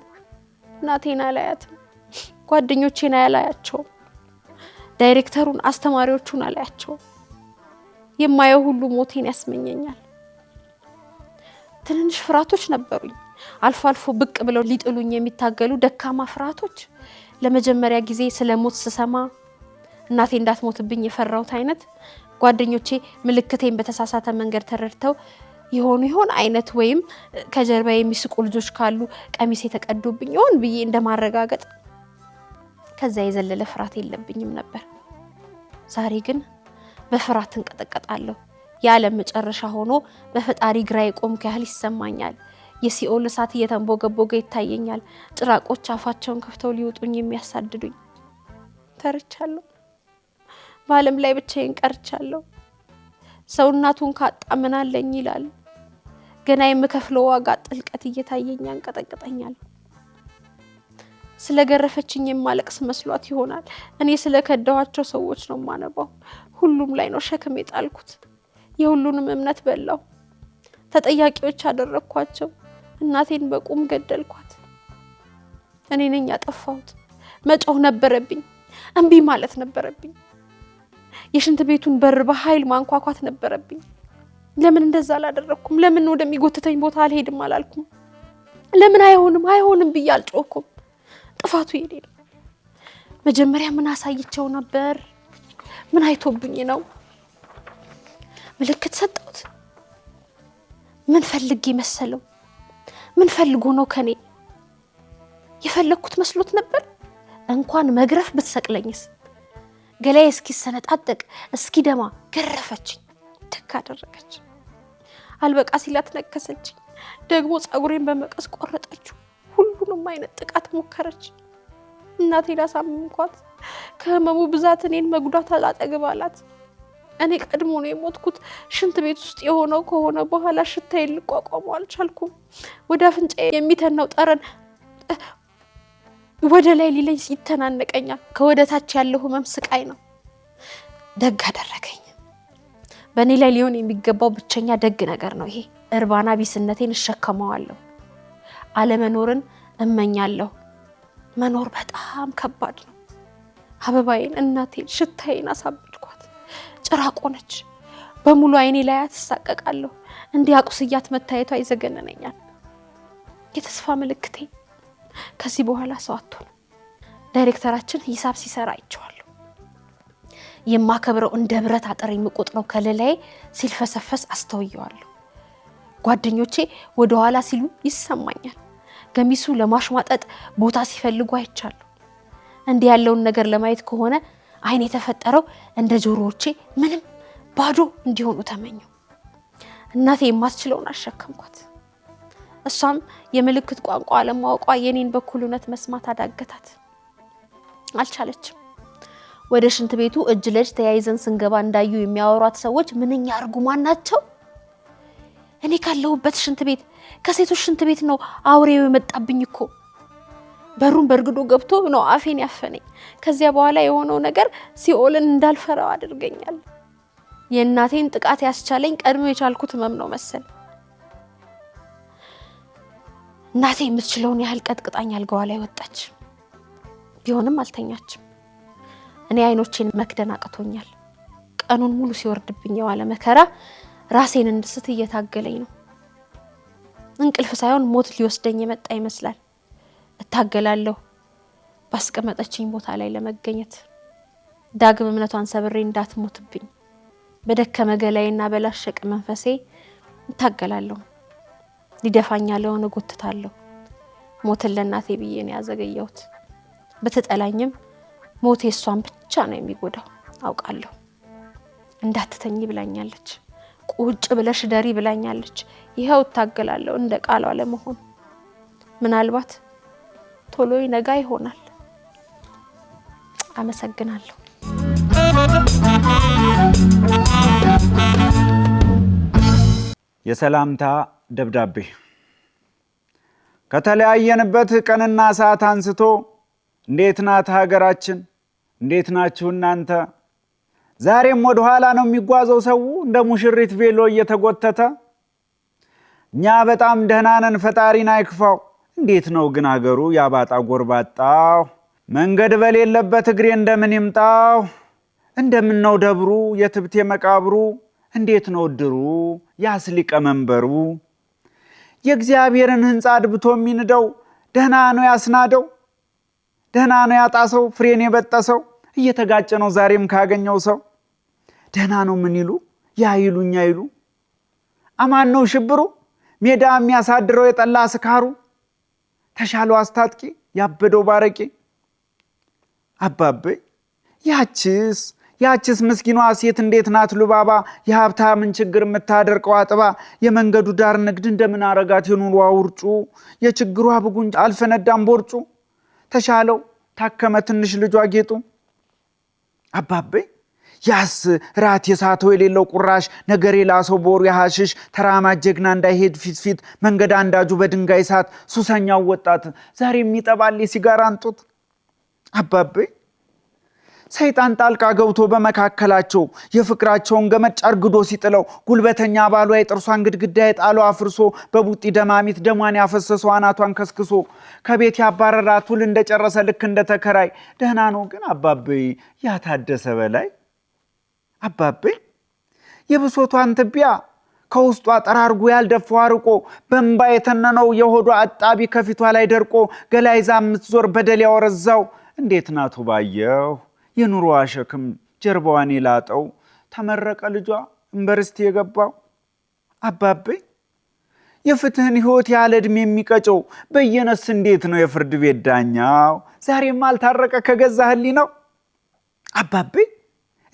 እናቴን አላያትም፣ ጓደኞቼን አላያቸውም፣ ዳይሬክተሩን፣ አስተማሪዎቹን አላያቸውም። የማየው ሁሉ ሞቴን ያስመኘኛል። ትንንሽ ፍርሃቶች ነበሩኝ፣ አልፎ አልፎ ብቅ ብለው ሊጥሉኝ የሚታገሉ ደካማ ፍርሃቶች። ለመጀመሪያ ጊዜ ስለ ሞት ስሰማ እናቴ እንዳትሞትብኝ የፈራሁት አይነት፣ ጓደኞቼ ምልክቴን በተሳሳተ መንገድ ተረድተው ይሆን አይነት፣ ወይም ከጀርባ የሚስቁ ልጆች ካሉ ቀሚሴ ተቀዶብኝ ይሆን ብዬ እንደማረጋገጥ። ከዛ የዘለለ ፍርሃት የለብኝም ነበር። ዛሬ ግን በፍርሃት እንቀጠቀጣለሁ። የዓለም መጨረሻ ሆኖ በፈጣሪ ግራ የቆምኩ ያህል ይሰማኛል። የሲኦል እሳት እየተንቦገቦገ ይታየኛል። ጭራቆች አፋቸውን ከፍተው ሊውጡኝ የሚያሳድዱኝ። ተርቻለሁ። በዓለም ላይ ብቻዬን ቀርቻለሁ። ሰው እናቱን ካጣ ምን አለኝ ይላል። ገና የምከፍለው ዋጋ ጥልቀት እየታየኝ ያንቀጠቅጠኛል። ስለገረፈችኝ የማለቅስ መስሏት ይሆናል። እኔ ስለከዳኋቸው ሰዎች ነው ማነባው። ሁሉም ላይ ነው ሸክም የጣልኩት። የሁሉንም እምነት በላው። ተጠያቂዎች አደረኳቸው። እናቴን በቁም ገደልኳት። እኔ ነኝ ያጠፋሁት። መጮህ ነበረብኝ፣ እምቢ ማለት ነበረብኝ። የሽንት ቤቱን በር በኃይል ማንኳኳት ነበረብኝ። ለምን እንደዛ አላደረኩም? ለምን ወደሚጎትተኝ ቦታ አልሄድም አላልኩም? ለምን አይሆንም ብዬ አልጮህኩም? ጥፋቱ የኔ ነው። መጀመሪያ ምን አሳይቸው ነበር? ምን አይቶብኝ ነው? ምልክት ሰጠሁት? ምን ፈልጌ መሰለው? ምን ፈልጎ ነው ከኔ? የፈለኩት መስሎት ነበር? እንኳን መግረፍ ብትሰቅለኝስ? ገላዬ እስኪሰነጣጠቅ እስኪደማ ገረፈችኝ፣ ትክ አደረገች። አልበቃ ሲላት ነከሰችኝ። ደግሞ ጸጉሬን በመቀስ ቆረጠችው። ሁሉንም አይነት ጥቃት ሞከረች። እናቴን አሳመምኳት። ከህመሙ ብዛት እኔን መጉዳት አላጠግብ አላት። እኔ ቀድሞ ነው የሞትኩት። ሽንት ቤት ውስጥ የሆነው ከሆነ በኋላ ሽታዬን ልቋቋመው አልቻልኩም። ወደ አፍንጫዬ የሚተናው ጠረን ወደ ላይ ሊለኝ ይተናነቀኛል። ከወደ ታች ያለው ህመም ስቃይ ነው። ደግ አደረገኝ። በእኔ ላይ ሊሆን የሚገባው ብቸኛ ደግ ነገር ነው ይሄ። እርባና ቢስነቴን እሸከመዋለሁ። አለመኖርን እመኛለሁ። መኖር በጣም ከባድ ነው። አበባዬን፣ እናቴን፣ ሽታዬን አሳበድኳት። ጭራቅ ሆነች። በሙሉ አይኔ ላይ አትሳቀቃለሁ። እንዲያቁስያት መታየቷ ይዘገነነኛል። የተስፋ ምልክቴ ከዚህ በኋላ ሰው አትሆንም። ዳይሬክተራችን ሂሳብ ሲሰራ አይቼዋለሁ። የማከብረው እንደ ብረት አጥር የሚቆጥረው ከለላይ ሲልፈሰፈስ አስተውየዋለሁ። ጓደኞቼ ወደ ኋላ ሲሉ ይሰማኛል። ገሚሱ ለማሽሟጠጥ ቦታ ሲፈልጉ አይቻለሁ። እንዲህ ያለውን ነገር ለማየት ከሆነ አይን የተፈጠረው እንደ ጆሮዎቼ ምንም ባዶ እንዲሆኑ ተመኘው። እናቴ የማትችለውን አሸከምኳት። እሷም የምልክት ቋንቋ አለማወቋ የኔን በኩልነት መስማት አዳገታት። አልቻለችም። ወደ ሽንት ቤቱ እጅ ለእጅ ተያይዘን ስንገባ እንዳዩ የሚያወሯት ሰዎች ምንኛ እርጉማን ናቸው። እኔ ካለሁበት ሽንት ቤት ከሴቶች ሽንት ቤት ነው አውሬው የመጣብኝ እኮ። በሩን በርግዶ ገብቶ ነው አፌን ያፈነኝ። ከዚያ በኋላ የሆነው ነገር ሲኦልን እንዳልፈራው አድርገኛል። የእናቴን ጥቃት ያስቻለኝ ቀድሞ የቻልኩት ህመም ነው መሰል። እናቴ የምትችለውን ያህል ቀጥቅጣኝ አልጋዋ ላይ ወጣች። ቢሆንም አልተኛችም። እኔ አይኖቼን መክደን አቅቶኛል። ቀኑን ሙሉ ሲወርድብኝ የዋለ መከራ ራሴን እንድስት እየታገለኝ ነው። እንቅልፍ ሳይሆን ሞት ሊወስደኝ የመጣ ይመስላል። እታገላለሁ ባስቀመጠችኝ ቦታ ላይ ለመገኘት። ዳግም እምነቷን ሰብሬ እንዳትሞትብኝ በደከመ ገላዬና በላሸቀ መንፈሴ እታገላለሁ። ሊደፋኝ ያለውን እጎትታለሁ። ሞትን ለእናቴ ብዬ ነው ያዘገየሁት። ብትጠላኝም ሞቴ እሷን ብቻ ነው የሚጎዳው አውቃለሁ። እንዳትተኝ ብላኛለች። ቁጭ ብለሽ ደሪ ብላኛለች። ይኸው እታገላለሁ እንደ ቃሏ ለመሆን። ምናልባት ቶሎ ይነጋ ይሆናል። አመሰግናለሁ። የሰላምታ ደብዳቤ ከተለያየንበት ቀንና ሰዓት አንስቶ እንዴት ናት ሀገራችን? እንዴት ናችሁ እናንተ? ዛሬም ወደ ኋላ ነው የሚጓዘው ሰው እንደ ሙሽሪት ቬሎ እየተጎተተ። እኛ በጣም ደህና ነን፣ ፈጣሪን አይክፋው። እንዴት ነው ግን ሀገሩ ያባጣ ጎርባጣው? መንገድ በሌለበት እግሬ እንደምን ይምጣው? እንደምን ነው ደብሩ የትብቴ መቃብሩ? እንዴት ነው ድሩ ያስሊቀ መንበሩ? የእግዚአብሔርን ሕንፃ አድብቶ የሚንደው ደህና ነው ያስናደው? ደህና ነው ያጣሰው ፍሬን የበጠሰው? እየተጋጨ ነው ዛሬም ካገኘው ሰው። ደህና ነው ምን ይሉ ያይሉኛ ይሉ? አማን ነው ሽብሩ ሜዳ የሚያሳድረው የጠላ ስካሩ? ተሻለው አስታጥቂ ያበደው ባረቂ? አባቤ ያችስ ምስኪኗ ሴት እንዴት ናት ሉባባ? የሀብታምን ችግር የምታደርቀው አጥባ? የመንገዱ ዳር ንግድ እንደምን አረጋት የኑሯ ውርጩ? የችግሯ ብጉንጭ አልፈነዳም ቦርጩ? ተሻለው ታከመ ትንሽ ልጇ ጌጡ? አባቤ ያስ ራት የሳተው የሌለው ቁራሽ ነገር የላሰው ቦሩ ያሐሽሽ ተራማጅ ጀግና እንዳይሄድ ፊት መንገድ አንዳጁ በድንጋይ ሳት ሱሰኛው ወጣት ዛሬ የሚጠባል ሲጋራ አንጡት? አባቤ ሰይጣን ጣልቃ ገብቶ በመካከላቸው የፍቅራቸውን ገመድ ጨርግዶ ሲጥለው ጉልበተኛ ባሏ የጥርሷን ግድግዳ የጣለው አፍርሶ በቡጢ ደማሚት ደሟን ያፈሰሰው አናቷን ከስክሶ ከቤት ያባረራት ውል እንደጨረሰ ልክ እንደተከራይ ደህና ነው ግን አባቤ ያታደሰ በላይ አባቤ የብሶቷን ትቢያ ከውስጧ ጠራርጎ ያልደፋው አርቆ በእንባ የተነነው የሆዷ አጣቢ ከፊቷ ላይ ደርቆ ገላይዛ የምትዞር በደል ያወረዛው እንዴት ናቱ ባየው የኑሮዋ ሸክም ጀርባዋን ይላጠው ተመረቀ ልጇ ዩኒቨርሲቲ የገባው አባቤ የፍትህን ህይወት ያለ ዕድሜ የሚቀጨው በየነስ እንዴት ነው የፍርድ ቤት ዳኛው ዛሬም አልታረቀ ከገዛ ህሊናው አባቤ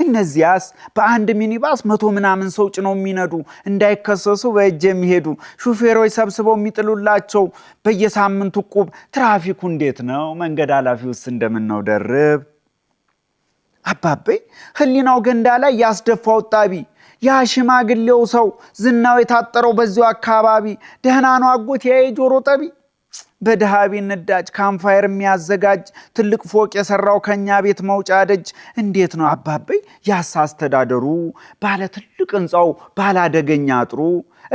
እነዚያስ በአንድ ሚኒባስ 100 ምናምን ሰው ጭነው የሚነዱ እንዳይከሰሱ በእጅ የሚሄዱ ሹፌሮች ሰብስበው የሚጥሉላቸው በየሳምንቱ ቁብ ትራፊኩ እንዴት ነው መንገድ ኃላፊውስ እንደምን ነው ደርብ አባቤ ህሊናው ገንዳ ላይ ያስደፋው ጣቢ ያ ሽማግሌው ሰው ዝናው የታጠረው በዚያው አካባቢ ደህና ነው አጎት የጆሮ ጠቢ በደሃቢ ነዳጅ ካምፋየር የሚያዘጋጅ ትልቅ ፎቅ የሰራው ከኛ ቤት መውጫ ደጅ እንዴት ነው አባቤ ያሳስተዳደሩ ባለ ትልቅ ህንጻው ባለ አደገኛ አጥሩ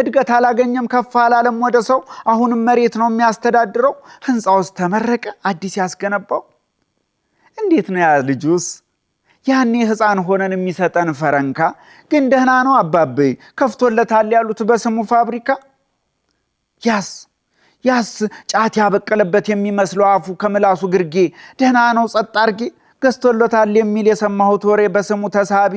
እድገት አላገኘም ከፍ አላለም ወደ ሰው አሁንም መሬት ነው የሚያስተዳድረው ህንጻውስ ተመረቀ አዲስ ያስገነባው እንዴት ነው ያ ልጁስ ያኔ ህፃን ሆነን የሚሰጠን ፈረንካ ግን ደህና ነው አባቤ ከፍቶለታል ያሉት በስሙ ፋብሪካ ያስ ጫት ያበቀለበት የሚመስለው አፉ ከምላሱ ግርጌ ደህና ነው ጸጥ አርጌ ገዝቶለታል የሚል የሰማሁት ወሬ በስሙ ተሳቢ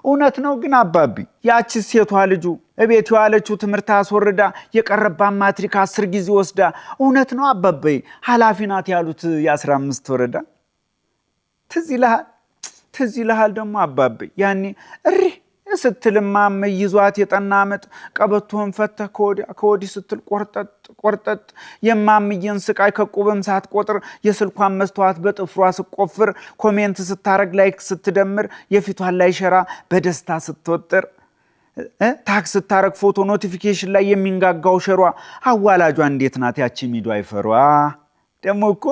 እውነት ነው ግን አባቢ ያቺ ሴቷ ልጁ እቤት ያለችው ትምህርት አስወርዳ የቀረባት ማትሪክ 10 ጊዜ ወስዳ እውነት ነው አባቤ ኃላፊ ናት ያሉት የ15 ወረዳ ትዝ ይልሃል ደግሞ አባቤ ያኔ እሪ ስትልማም ይዟት የጠናመጥ ቀበቶን ፈተ ከወዲ ስትል ቆርጠጥ የማምየን ስቃይ ከቁብም ሳትቆጥር የስልኳን መስተዋት በጥፍሯ ስቆፍር ኮሜንት ስታረግ ላይክ ስትደምር የፊቷን ላይ ሸራ በደስታ ስትወጥር ታክስ ስታረግ ፎቶ ኖቲፊኬሽን ላይ የሚንጋጋው ሸሯ አዋላጇ እንዴት ናት ያቺ ሚዶ አይፈሯ ደግሞ እኮ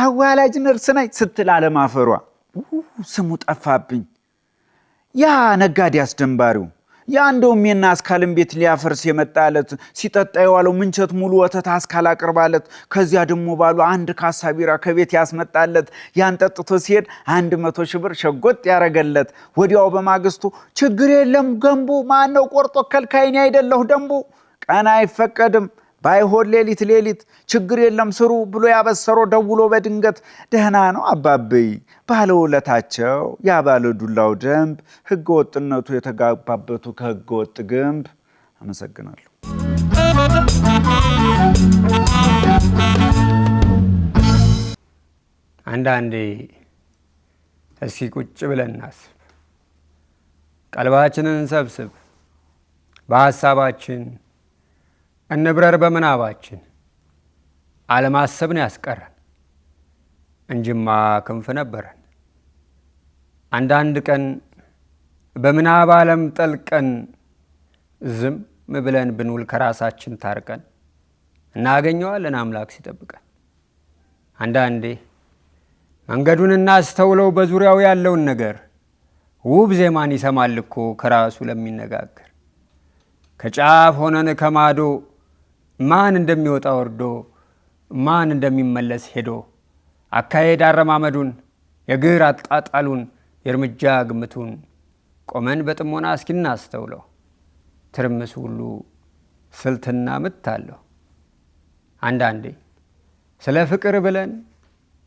አዋላጅ ነርስ ነኝ ስትል አለማፈሯ ስሙ ጠፋብኝ ያ ነጋዴ አስደንባሪው ያ እንደውም የናስካልን ቤት ሊያፈርስ የመጣለት ሲጠጣ የዋለው ምንቸት ሙሉ ወተት አስካል አቅርባለት ከዚያ ደግሞ ባሉ አንድ ካሳ ቢራ ከቤት ያስመጣለት ያን ጠጥቶ ሲሄድ 100 ሺህ ብር ሸጎጥ ያረገለት ወዲያው በማግስቱ ችግር የለም ገንቡ ማን ነው ቆርጦ ከልካይኔ አይደለሁ ደንቡ ቀና አይፈቀድም ባይሆን ሌሊት ችግር የለም ስሩ ብሎ ያበሰሮ ደውሎ በድንገት ደህና ነው አባቤ ባለውለታቸው ያ ባለ ዱላው ደንብ ህገ ወጥነቱ የተጋባበቱ ከህገ ወጥ ግንብ አመሰግናለሁ አንዳንዴ እስኪ ቁጭ ብለን እናስብ ቀልባችንን እንሰብስብ በሐሳባችን እንብረር በመናባችን አለማሰብን ያስቀረን እንጅማ ክንፍ ነበረን አንዳንድ ቀን በመናብ ዓለም ጠልቀን ዝም ብለን ብንውል ከራሳችን ታርቀን እናገኘዋለን አምላክ ሲጠብቀን አንዳንዴ መንገዱን እናስተውለው በዙሪያው ያለውን ነገር ውብ ዜማን ይሰማል እኮ ከራሱ ለሚነጋገር ከጫፍ ሆነን ከማዶ ማን እንደሚወጣ ወርዶ ማን እንደሚመለስ ሄዶ አካሄድ አረማመዱን የግር አጣጣሉን የእርምጃ ግምቱን ቆመን በጥሞና እስኪናስተውለው ትርምስ ሁሉ ስልትና ምት አለው አንዳንዴ ስለ ፍቅር ብለን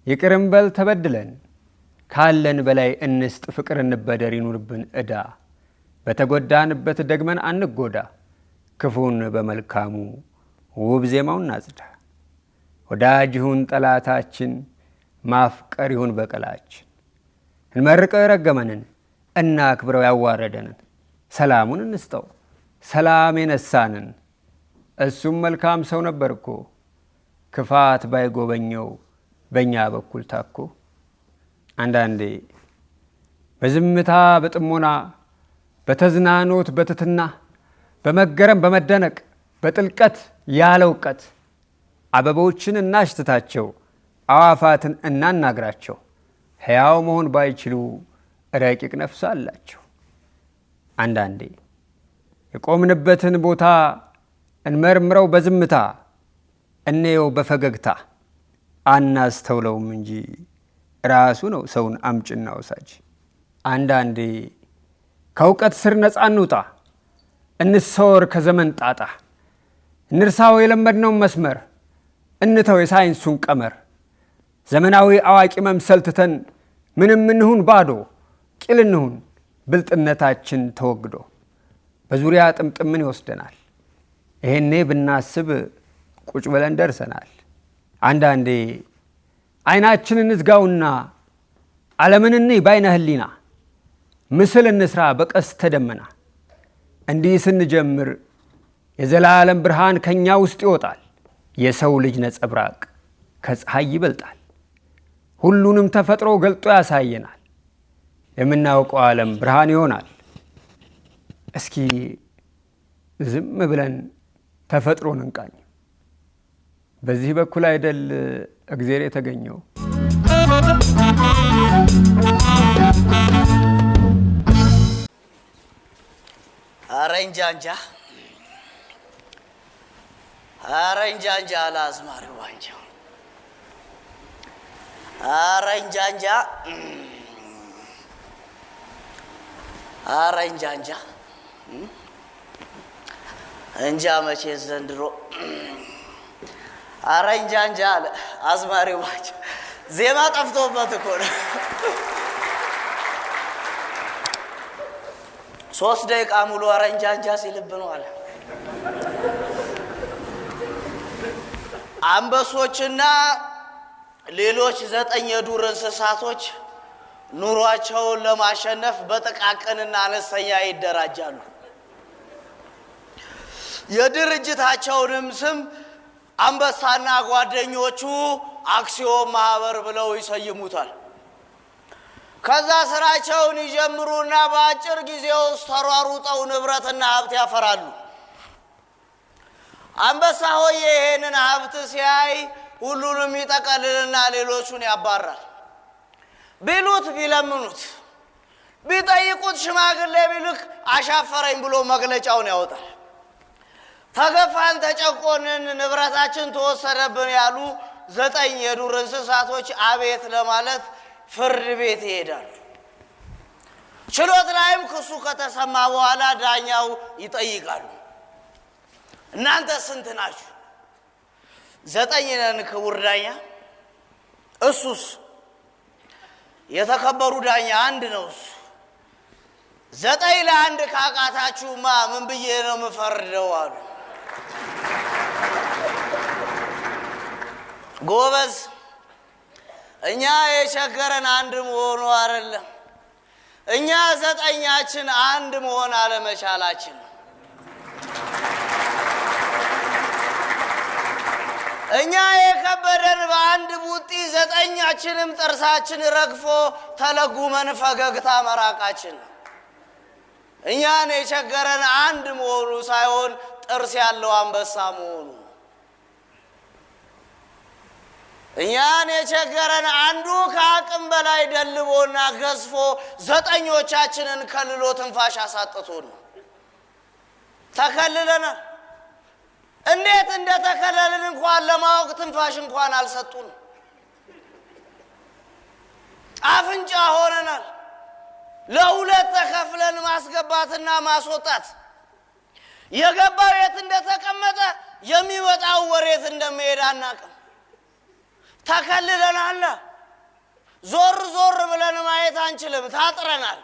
ይቅርም በል ተበድለን ካለን በላይ እንስጥ ፍቅር እንበደር ይኑርብን ዕዳ በተጎዳንበት ደግመን አንጎዳ ክፉን በመልካሙ ውብ ዜማውን እናጽዳ ወዳጅ ይሁን ጠላታችን ማፍቀር ይሁን በቀላችን እንመርቀው የረገመንን እናክብረው ያዋረደንን ሰላሙን እንስጠው ሰላም የነሳንን እሱም መልካም ሰው ነበር እኮ ክፋት ባይጎበኘው በእኛ በኩል ታኮ አንዳንዴ በዝምታ በጥሞና በተዝናኖት በትትና በመገረም በመደነቅ በጥልቀት ያለ እውቀት አበቦችን እናሽትታቸው አዋፋትን እናናግራቸው ሕያው መሆን ባይችሉ ረቂቅ ነፍስ አላቸው። አንዳንዴ የቆምንበትን ቦታ እንመርምረው በዝምታ እንየው በፈገግታ አናስተውለውም እንጂ ራሱ ነው ሰውን አምጭና ወሳጅ። አንዳንዴ ከእውቀት ስር ነፃ እንውጣ፣ እንሰወር ከዘመን ጣጣ፣ እንርሳው የለመድነውን መስመር፣ እንተው የሳይንሱን ቀመር። ዘመናዊ አዋቂ መምሰል ትተን ምንም እንሁን ባዶ፣ ቂል እንሁን ብልጥነታችን ተወግዶ። በዙሪያ ጥምጥምን ይወስደናል፣ ይሄኔ ብናስብ ቁጭ ብለን ደርሰናል። አንዳንዴ አይናችንን እዝጋውና ዓለምን እንይ ባይነ ህሊና፣ ምስል እንስራ በቀስተ ደመና። እንዲህ ስንጀምር የዘላለም ብርሃን ከኛ ውስጥ ይወጣል። የሰው ልጅ ነጸብራቅ ከፀሐይ ይበልጣል። ሁሉንም ተፈጥሮ ገልጦ ያሳየናል። የምናውቀው ዓለም ብርሃን ይሆናል። እስኪ ዝም ብለን ተፈጥሮን እንቃኝ። በዚህ በኩል አይደል እግዜር የተገኘው? ኧረ እንጃ እንጃ፣ ኧረ እንጃ እንጃ ለአዝማሪው ዋንጫው፣ ኧረ እንጃ እንጃ፣ ኧረ እንጃ እንጃ እንጃ መቼ ዘንድሮ፣ ኧረ እንጃ እንጃ አለ አዝማሪው ዋንጫው። ዜማ ጠፍቶበት እኮ ነው። 3 ደቂቃ ሙሉ ኧረ እንጃ እንጃ ሲልብ ነው አለ። አንበሶችና ሌሎች 9 የዱር እንስሳቶች ኑሯቸውን ለማሸነፍ በጥቃቅንና አነስተኛ ይደራጃሉ። የድርጅታቸውንም ስም አንበሳና ጓደኞቹ አክሲዮን ማህበር ብለው ይሰይሙታል። ከዛ ስራቸውን ይጀምሩና በአጭር ጊዜ ውስጥ ተሯሩጠው ንብረትና ሀብት ያፈራሉ። አንበሳ ሆዬ ይሄንን ሀብት ሲያይ ሁሉንም ይጠቀልልና ሌሎቹን ያባራል። ቢሉት ቢለምኑት ቢጠይቁት ሽማግሌ ቢልክ አሻፈረኝ ብሎ መግለጫውን ያወጣል። ተገፋን፣ ተጨቆንን፣ ንብረታችን ተወሰደብን ያሉ 9 የዱር እንስሳቶች አቤት ለማለት ፍርድ ቤት ይሄዳሉ። ችሎት ላይም ክሱ ከተሰማ በኋላ ዳኛው ይጠይቃሉ። እናንተ ስንት ናችሁ? 9 ነን ክቡር ዳኛ። እሱስ? የተከበሩ ዳኛ 1 ነው እሱ። 9 ለ1 ካቃታችሁማ ምን ብዬ ነው የምፈርደው አሉ። ጎበዝ፣ እኛ የቸገረን 1 መሆኑ አይደለም፣ እኛ 9ኛችን 1 መሆን አለመቻላችን ነው። እኛ የከበደን በ1 ቡጢ 9ኛችንም ጥርሳችን ረግፎ ተለጉመን ፈገግታ መራቃችን ነው። እኛን የቸገረን 1 መሆኑ ሳይሆን ጥርስ ያለው አንበሳ መሆኑ። እኛን የቸገረን አንዱ ከአቅም በላይ ደልቦና ገዝፎ 9ኞቻችንን ከልሎ ትንፋሽ አሳጥቶን ነው። ተከልለናል። እንዴት እንደተከለልን እንኳን ለማወቅ ትንፋሽ እንኳን አልሰጡን። አፍንጫ ሆነናል። ለ2 ተከፍለን ማስገባትና ማስወጣት፣ የገባው የት እንደተቀመጠ የሚወጣው ወሬት እንደሚሄድ አናውቅም። ተከልለናል። ዞር ዞር ብለን ማየት አንችልም። ታጥረናል።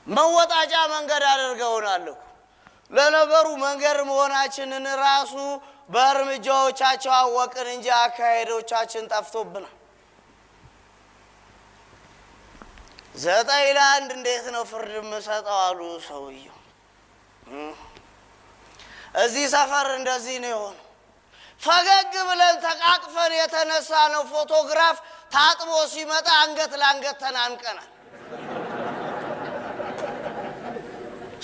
መወጣጫ መንገድ አድርገውናል። ለነገሩ መንገድ መሆናችንን ራሱ በእርምጃዎቻቸው አወቅን እንጂ አካሄዶቻችን ጠፍቶብናል። 9 ለ1 እንዴት ነው ፍርድ የምሰጠው አሉ ሰውየው። እዚህ ሰፈር እንደዚህ ነው የሆነው። ፈገግ ብለን ተቃቅፈን የተነሳ ነው ፎቶግራፍ ታጥቦ ሲመጣ አንገት ለአንገት ተናንቀናል።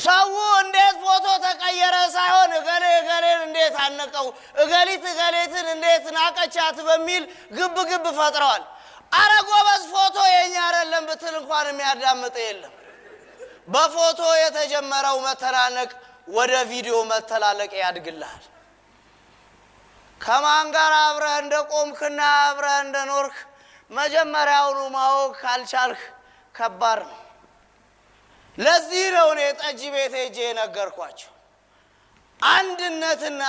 ሰው እንዴት ፎቶ ተቀየረ ሳይሆን እገሌ እገሌን እንዴት አነቀው፣ እገሊት እገሌትን እንዴት ናቀቻት በሚል ግብ ግብ ፈጥረዋል። አረ ጎበዝ ፎቶ የኛ አይደለም ብትል እንኳን የሚያዳምጥ የለም። በፎቶ የተጀመረው መተናነቅ ወደ ቪዲዮ መተላለቅ ያድግልሃል። ከማን ጋር አብረህ እንደቆምክና አብረህ እንደኖርክ መጀመሪያውኑ ማወቅ ካልቻልክ ከባድ ነው። ለዚህ ነው እኔ ጠጅ ቤት ሄጄ ነገርኳቸው። አንድነትና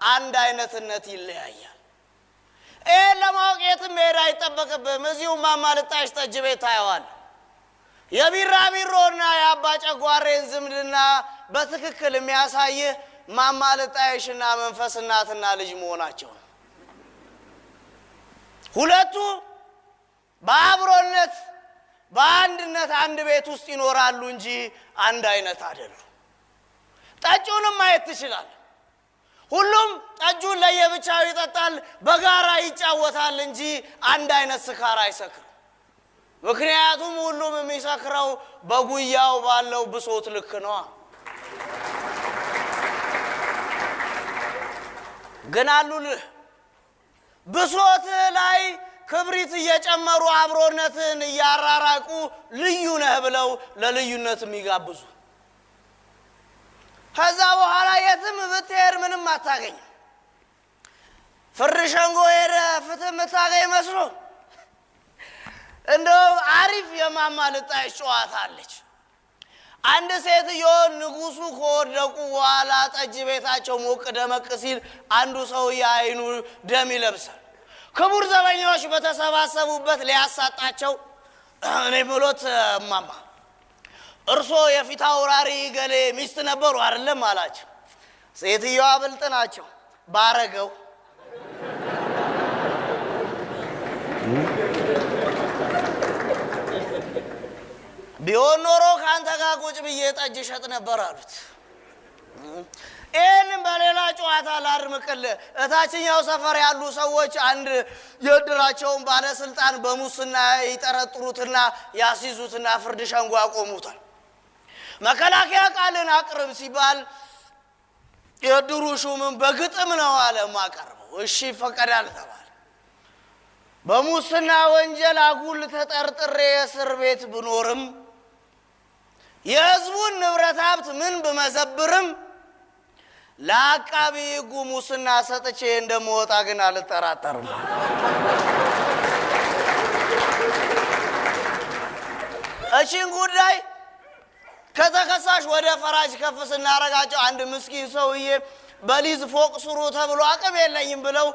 አንድ አይነትነት ይለያያል። ይሄን ለማወቅ የትም መሄድ አይጠበቅብህም። እዚሁ እማማ ልጣሽ ጠጅ ቤት ታየዋለህ። የቢራቢሮና የአባ ጨጓሬን ዝምድና በትክክል የሚያሳይህ እማማ ልጣሽና መንፈስ እናትና ልጅ መሆናቸው። ሁለቱ በአብሮነት በአንድነት አንድ ቤት ውስጥ ይኖራሉ እንጂ አንድ አይነት አይደሉም። ጠጁንም ማየት ትችላለህ። ሁሉም ጠጁን ለየብቻው ይጠጣል፣ በጋራ ይጫወታል እንጂ አንድ አይነት ስካር አይሰክርም። ምክንያቱም ሁሉም የሚሰክረው በጉያው ባለው ብሶት ልክ ነው። ግን አሉልህ ብሶት ላይ ክብሪት እየጨመሩ አብሮነትን እያራራቁ ልዩ ነህ ብለው ለልዩነት የሚጋብዙ። ከዛ በኋላ የትም ብትሄድ ምንም አታገኝም። ፍርድ ሸንጎ ሄደ ፍትህ የምታገኝ መስሎ እንደው አሪፍ የእማማ ልጣሽ ጨዋታ አለች። አንድ ሴትዮ ንጉሱ ከወደቁ በኋላ ጠጅ ቤታቸው ሞቅ ደመቅ ሲል አንዱ ሰውዬ አይኑ ደም ይለብሳል። ክቡር ዘበኛዎች በተሰባሰቡበት ሊያሳጣቸው እኔ ብሎት እማማ እርሶ የፊት አውራሪ ገሌ ሚስት ነበሩ አይደለም አላቸው። ሴትዮዋ ብልጥ ናቸው። ባረገው ቢሆን ኖሮ ከአንተ ጋር ቁጭ ብዬ ጠጅ ሸጥ ነበር አሉት። ይህንም በሌላ ጨዋታ ላድምቅልህ። እታችኛው ሰፈር ያሉ ሰዎች አንድ የእድራቸውን ባለስልጣን በሙስና ይጠረጥሩትና ያስይዙትና ፍርድ ሸንጎ ያቆሙታል። መከላከያ ቃልን አቅርብ ሲባል የእድሩ ሹምም በግጥም ነው አለ ማቀርበው። እሺ ይፈቀዳል ተባለ። በሙስና ወንጀል አጉል ተጠርጥሬ እስር ቤት ብኖርም የህዝቡን ንብረት ሀብት ምን ብመዘብርም ለአቃቢ ሕጉ ሙስና ሰጥቼ እንደምወጣ ግን አልጠራጠርም። እቺን ጉዳይ ከተከሳሽ ወደ ፈራጅ ከፍ ስናረጋቸው አንድ ምስኪን ሰውዬ በሊዝ ፎቅ ስሩ ተብሎ አቅም የለኝም ብለው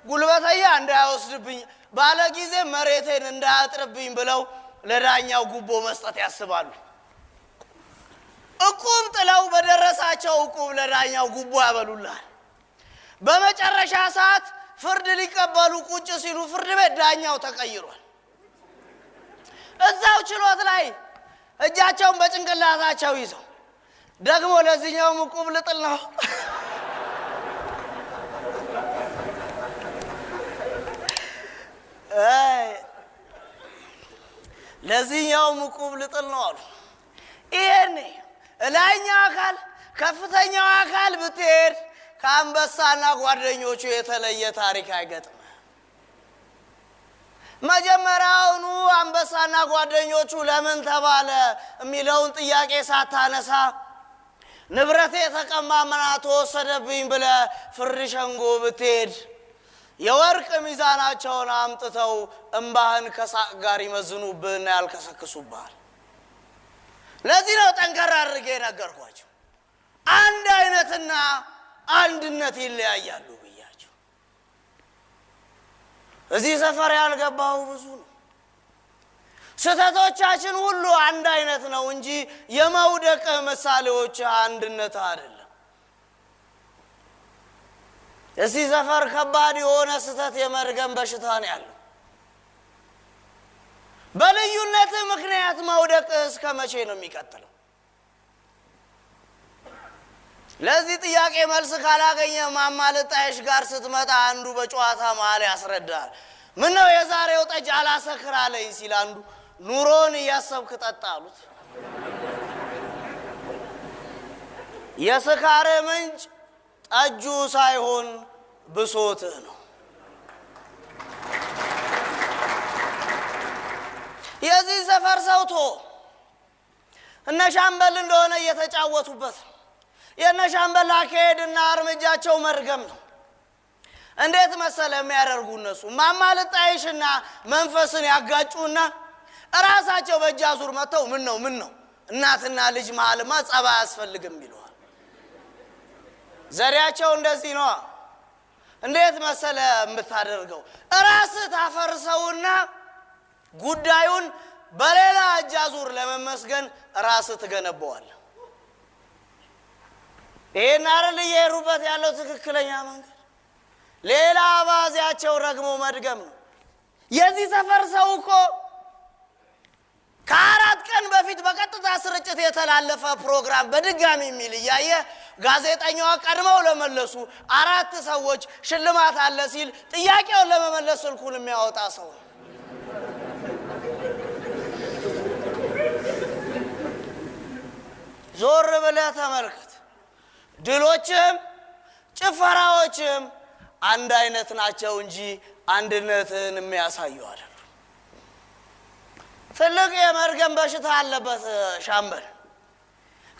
ጉልበተኛ እንዳይወስድብኝ ባለጊዜ መሬቴን እንዳያጥርብኝ ብለው ለዳኛው ጉቦ መስጠት ያስባሉ። እቁብ ጥለው በደረሳቸው እቁብ ለዳኛው ጉቦ ያበሉላል። በመጨረሻ ሰዓት ፍርድ ሊቀበሉ ቁጭ ሲሉ ፍርድ ቤት ዳኛው ተቀይሯል። እዛው ችሎት ላይ እጃቸውን በጭንቅላታቸው ይዘው ደግሞ ለዚህኛው እቁብ ልጥል ነው ለዚህኛው እቁብ ልጥል ነው አሉ። ይሄኔ ላይኛው አካል ከፍተኛው አካል ብትሄድ ከአንበሳና ጓደኞቹ የተለየ ታሪክ አይገጥም። መጀመሪያውኑ አንበሳና ጓደኞቹ ለምን ተባለ የሚለውን ጥያቄ ሳታነሳ ንብረቴ ተቀማ ምና ተወሰደብኝ ብለ ፍርድ ሸንጎ ብትሄድ የወርቅ ሚዛናቸውን አምጥተው እንባህን ከሳቅ ጋር ይመዝኑብህና ያልከሰክሱብሃል። ለዚህ ነው ጠንከር አድርጌ ነገርኳቸው። አንድ አይነትና አንድነት ይለያያሉ ብያቸው። እዚህ ሰፈር ያልገባው ብዙ ነው። ስህተቶቻችን ሁሉ አንድ አይነት ነው እንጂ የመውደቅ ምሳሌዎች አንድነት አይደለም። እዚህ ሰፈር ከባድ የሆነ ስህተት የመድገም በሽታ ነው ያለው። በልዩነት ምክንያት መውደቅ እስከ መቼ ነው የሚቀጥለው? ለዚህ ጥያቄ መልስ ካላገኘ እማማ ልጣሽ ጋር ስትመጣ አንዱ በጨዋታ መሀል ያስረዳል። ምን ነው የዛሬው ጠጅ አላሰክር አለኝ ሲል አንዱ ኑሮን እያሰብክ ጠጣ አሉት። የስካር ምንጭ ጠጁ ሳይሆን ብሶትህ ነው። የዚህ ሰፈር ሰውቶ እነ ሻምበል እንደሆነ እየተጫወቱበት የእነ ሻምበል አካሄድና እርምጃቸው መርገም ነው። እንዴት መሰለ የሚያደርጉ እነሱ ማማልጣይሽና መንፈስን ያጋጩና ራሳቸው በእጅ አዙር መተው ምን ነው እናትና ልጅ መሃልማ ጸባይ አያስፈልግም ይለዋል። ዘሪያቸው እንደዚህ ነው። እንዴት መሰለ የምታደርገው ራስህ ታፈርሰውና ጉዳዩን በሌላ እጅ አዙር ለመመስገን ራስህ ትገነባዋለህ። ይሄን አይደል እየሄዱበት ያለው ትክክለኛ መንገድ። ሌላ አባዜያቸው ረግሞ መድገም ነው። የዚህ ሰፈር ሰው እኮ ከ4 ቀን በፊት በቀጥታ ስርጭት የተላለፈ ፕሮግራም በድጋሚ የሚል እያየ ጋዜጠኛዋ ቀድመው ለመለሱ 4 ሰዎች ሽልማት አለ ሲል ጥያቄውን ለመመለስ ስልኩን የሚያወጣ ሰው ነው። ዞር ብለህ ተመልከት። ድሎችም ጭፈራዎችም አንድ አይነት ናቸው እንጂ አንድነትን የሚያሳዩ አይደሉም። ትልቅ የመርገም በሽታ አለበት ሻምበል።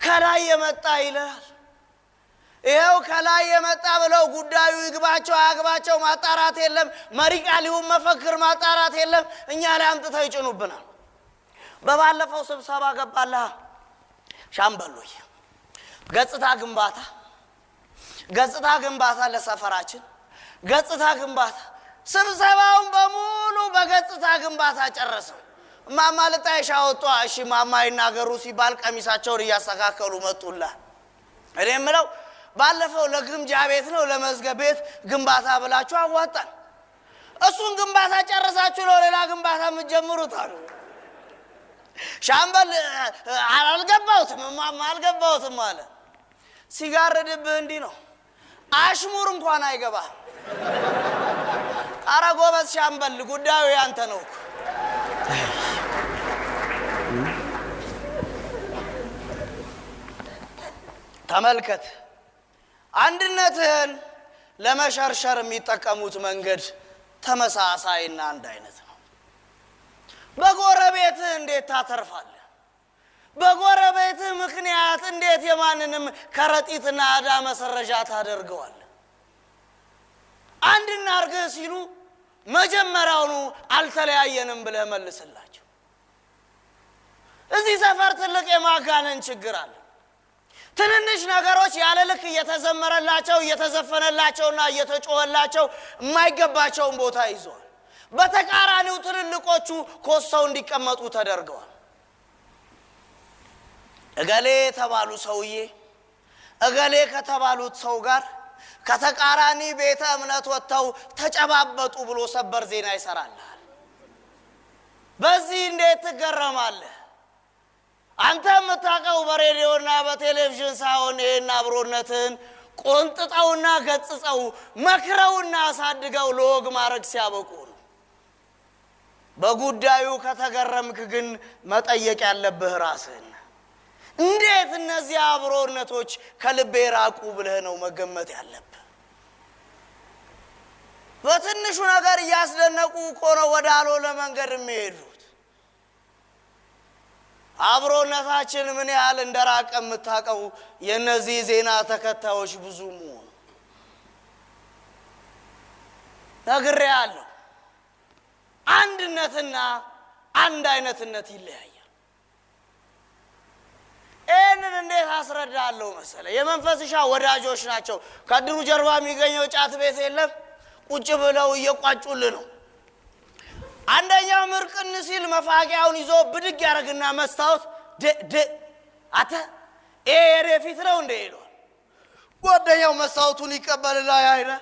ከላይ የመጣ ይላል። ይሄው ከላይ የመጣ ብለው ጉዳዩ ይግባቸው አያግባቸው ማጣራት የለም። መሪ ቃል ይሁን መፈክር ማጣራት የለም። እኛ ላይ አምጥተው ይጭኑብናል። በባለፈው ስብሰባ ገባለህ ሻምበሎይ። ገጽታ ግንባታ ለሰፈራችን ገጽታ ግንባታ ስብሰባውን በሙሉ በገጽታ ግንባታ ጨረሰው። ማማልጣይሽ አወጡ። እሺ ማማ ይናገሩ ሲባል ቀሚሳቸውን እያስተካከሉ መጡላ። እኔ የምለው ባለፈው ለግምጃ ቤት ነው ለመዝገብ ቤት ግንባታ ብላችሁ አዋጣን። እሱን ግንባታ ጨረሳችሁ ነው ሌላ ግንባታ የምትጀምሩት አሉ። ሻምበል አልገባሁትም አለ። ሲጋርድብህ እንዲህ ነው። አሽሙር እንኳን አይገባህ። ኧረ ጎበዝ ሻምበል ጉዳዩ ያንተ ነው እኮ። ተመልከት፣ አንድነትህን ለመሸርሸር የሚጠቀሙት መንገድ ተመሳሳይና አንድ አይነት ነው። በጎረቤትህ እንዴት ታተርፋለህ? በጎረቤትህ ምክንያት እንዴት የማንንም ከረጢትና ዕዳ መሰረዣ ታደርገዋለህ? አንድ እናርግህ ሲሉ መጀመሪያውኑ አልተለያየንም ብለህ መልስላቸው። እዚህ ሰፈር ትልቅ የማጋነን ችግር አለ። ትንንሽ ነገሮች ያለ ልክ እየተዘመረላቸው እየተዘፈነላቸውና እየተጮኸላቸው የማይገባቸውን ቦታ ይዘዋል። በተቃራኒው ትልልቆቹ ኮሰው እንዲቀመጡ ተደርገዋል። እገሌ የተባሉ ሰውዬ እገሌ ከተባሉት ሰው ጋር ከተቃራኒ ቤተ እምነት ወጥተው ተጨባበጡ ብሎ ሰበር ዜና ይሰራልሃል። በዚህ እንዴት ትገረማለህ? አንተ የምታውቀው በሬዲዮና በቴሌቪዥን ሳይሆን ይሄን አብሮነትን ቆንጥጠውና ገጽጸው መክረውና አሳድገው ለወግ ማድረግ ሲያበቁ ነው። በጉዳዩ ከተገረምክ ግን መጠየቅ ያለብህ ራስህን እንዴት እነዚህ አብሮነቶች ከልቤ ራቁ ብለህ ነው መገመት ያለብህ። በትንሹ ነገር እያስደነቁ እኮ ነው ወደ አልሆነ መንገድ የሚሄዱት። አብሮነታችን ምን ያህል እንደራቀ የምታውቀው የእነዚህ ዜና ተከታዮች ብዙ መሆኑ ነግሬሃለሁ። አንድነትና አንድ አይነትነት ይለያያል። ይህንን እንዴት አስረዳለሁ መሰለ? የመንፈስሻ ወዳጆች ናቸው። ከድሩ ጀርባ የሚገኘው ጫት ቤት የለም? ቁጭ ብለው እየቋጩል ነው። አንደኛው ምርቅን ሲል መፋቂያውን ይዞ ብድግ ያደርግና መስታወት አተ ይሄ የኔ ፊት ነው እንደ ይለዋል። ጓደኛው መስታወቱን ይቀበልና ያይና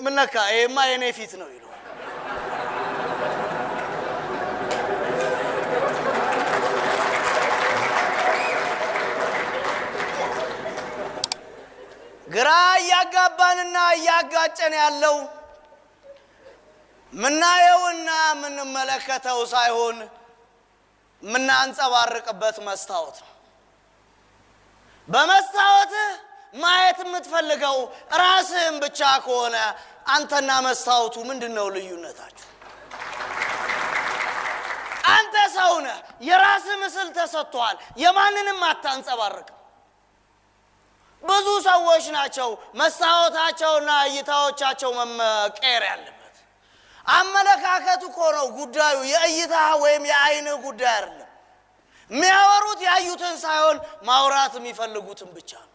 ምን ነካ? ይሄማ የኔ ፊት ነው ይለዋል። ግራ እያጋባንና እያጋጨን ያለው ምናየውና ምንመለከተው ሳይሆን ምናንጸባርቅበት መስታወት ነው። በመስታወት ማየት የምትፈልገው ራስህን ብቻ ከሆነ አንተና መስታወቱ ምንድነው ልዩነታችሁ? አንተ አንተ ሰው ነህ፣ የራስህ ምስል ተሰጥቷል፣ የማንንም አታንጸባርቅም። ብዙ ሰዎች ናቸው መስታወታቸውና እይታዎቻቸው መቀየር ያለበት። አመለካከቱ እኮ ነው ጉዳዩ፣ የእይታ ወይም የአይንህ ጉዳይ አይደለም። የሚያወሩት ያዩትን ሳይሆን ማውራት የሚፈልጉትን ብቻ ነው።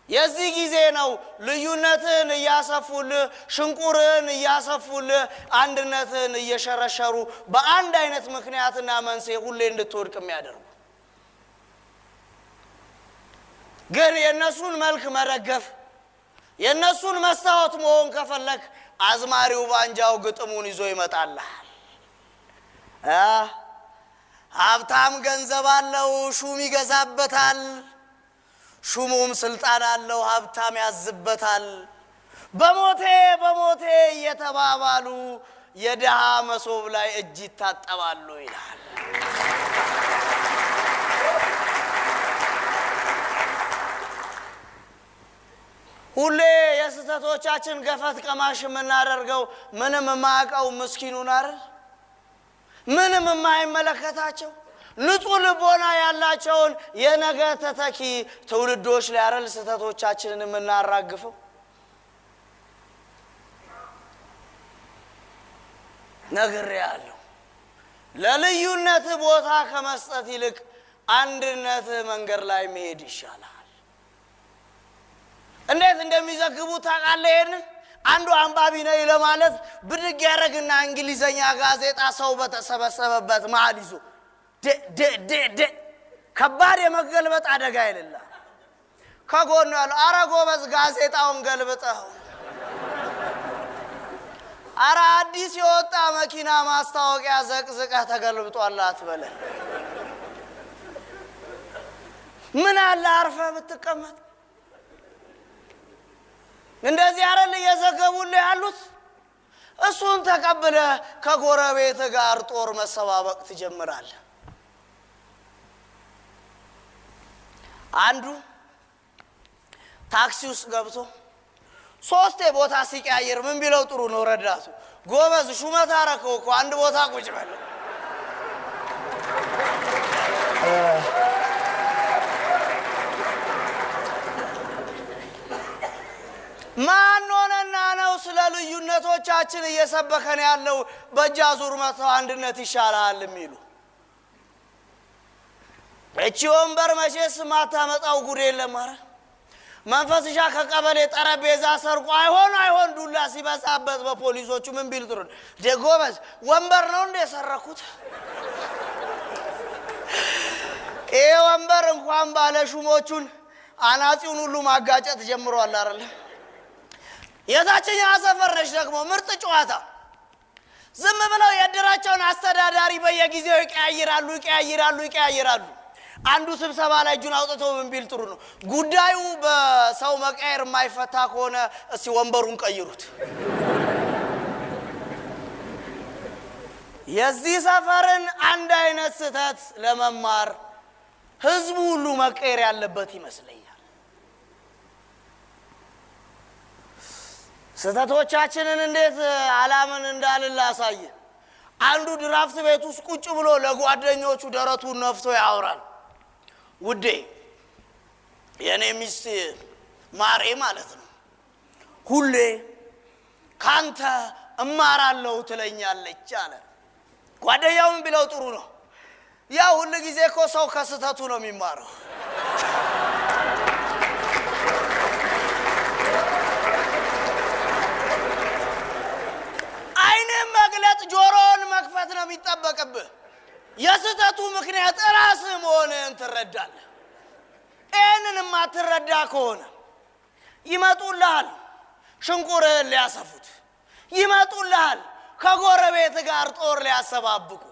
የዚህ ጊዜ ነው ልዩነትን እያሰፉልህ፣ ሽንቁርን እያሰፉልህ፣ አንድነትን እየሸረሸሩ በአንድ አይነት ምክንያትና መንስኤ ሁሌ እንድትወድቅ የሚያደርጉ። ግን የእነሱን መልክ መደገፍ፣ የእነሱን መስታወት መሆን ከፈለክ አዝማሪው ባንጃው ግጥሙን ይዞ ይመጣልሃል። ሀብታም ገንዘብ አለው፣ ሹም ይገዛበታል፣ ሹሙም ስልጣን አለው፣ ሀብታም ያዝበታል። በሞቴ በሞቴ እየተባባሉ የድሃ መሶብ ላይ እጅ ይታጠባሉ ይላል። ሁሌ የስተቶቻችን ገፈት ቀማሽ የምናደርገው ምንም የማያውቀው ምስኪኑን አይደል? ምንም የማይመለከታቸው ንጹህ ልቦና ያላቸውን የነገ ተተኪ ትውልዶች ላይ አይደል ስተቶቻችንን የምናራግፈው? ነግሬያለሁ። ለልዩነት ቦታ ከመስጠት ይልቅ አንድነት መንገድ ላይ መሄድ ይሻላል። እንዴት እንደሚዘግቡ ታውቃለህ? ይሄንን አንዱ አንባቢ ነኝ ለማለት ብድግ ያደርግና እንግሊዘኛ ጋዜጣ ሰው በተሰበሰበበት መሃል ይዞ ከባድ የመገልበጥ አደጋ ይልላል። ከጎኑ ያለው አረ ጎበዝ ጋዜጣውን ገልብጠው፣ አረ አዲስ የወጣ መኪና ማስታወቂያ ዘቅዝቀህ ተገልብጧል አትበለን። ምን አለ አርፈህ ብትቀመጥ? እንደዚህ አይደል እየዘገቡልህ ያሉት? እሱን ተቀብለህ ከጎረቤት ጋር ጦር መሰባበቅ ትጀምራለህ። አንዱ ታክሲ ውስጥ ገብቶ 3 ቦታ ሲቀያየር ምን ቢለው ጥሩ ነው? ረዳቱ ጎበዝ ሹመት አረከው እኮ አንድ ቦታ ቁጭ በል። ማን ሆነና ነው ስለ ልዩነቶቻችን እየሰበከን ያለው በእጅ አዙር መተው አንድነት ይሻላል የሚሉ? እቺ ወንበር መቼስ ማታመጣው ጉድ የለም። ኧረ መንፈስሻ ከቀበሌ ጠረጴዛ ሰርቆ አይሆን ዱላ ሲበዛበት በፖሊሶቹ ምን ቢል ጥሩ ጎበዝ ወንበር ነው እንደ የሰረኩት? ይሄ ወንበር እንኳን ባለ ሹሞቹን አናጺውን ሁሉ ማጋጨት ጀምሯል አይደል? የታችኛው ሰፈር ነች ደግሞ ምርጥ ጨዋታ። ዝም ብለው የድራቸውን አስተዳዳሪ በየጊዜው ይቀያይራሉ። አንዱ ስብሰባ ላይ እጁን አውጥቶ ምን ቢል ጥሩ ነው? ጉዳዩ በሰው መቀየር የማይፈታ ከሆነ እስቲ ወንበሩን ቀይሩት። የዚህ ሰፈርን አንድ አይነት ስህተት ለመማር ህዝቡ ሁሉ መቀየር ያለበት ይመስለኛል። ስህተቶቻችንን እንዴት አላምን እንዳልላሳየ አንዱ ድራፍት ቤት ውስጥ ቁጭ ብሎ ለጓደኞቹ ደረቱን ነፍቶ ያወራል። ውዴ የኔ ሚስት ማሬ ማለት ነው ሁሌ ካንተ እማራለሁ ትለኛለች አለ። ጓደኛውን ቢለው ጥሩ ነው። ያ ሁሉ ጊዜ እኮ ሰው ከስህተቱ ነው የሚማረው። አይንም መግለጥ ጆሮን መክፈት ነው የሚጠበቅብህ። የስህተቱ ምክንያት ራስህ መሆንህን ትረዳለህ። ይህንን የማትረዳ ከሆነ ይመጡልሃል ሽንቁርህን ሊያሰፉት፣ ይመጡልሃል ከጎረቤት ጋር ጦር ሊያሰባብቁ።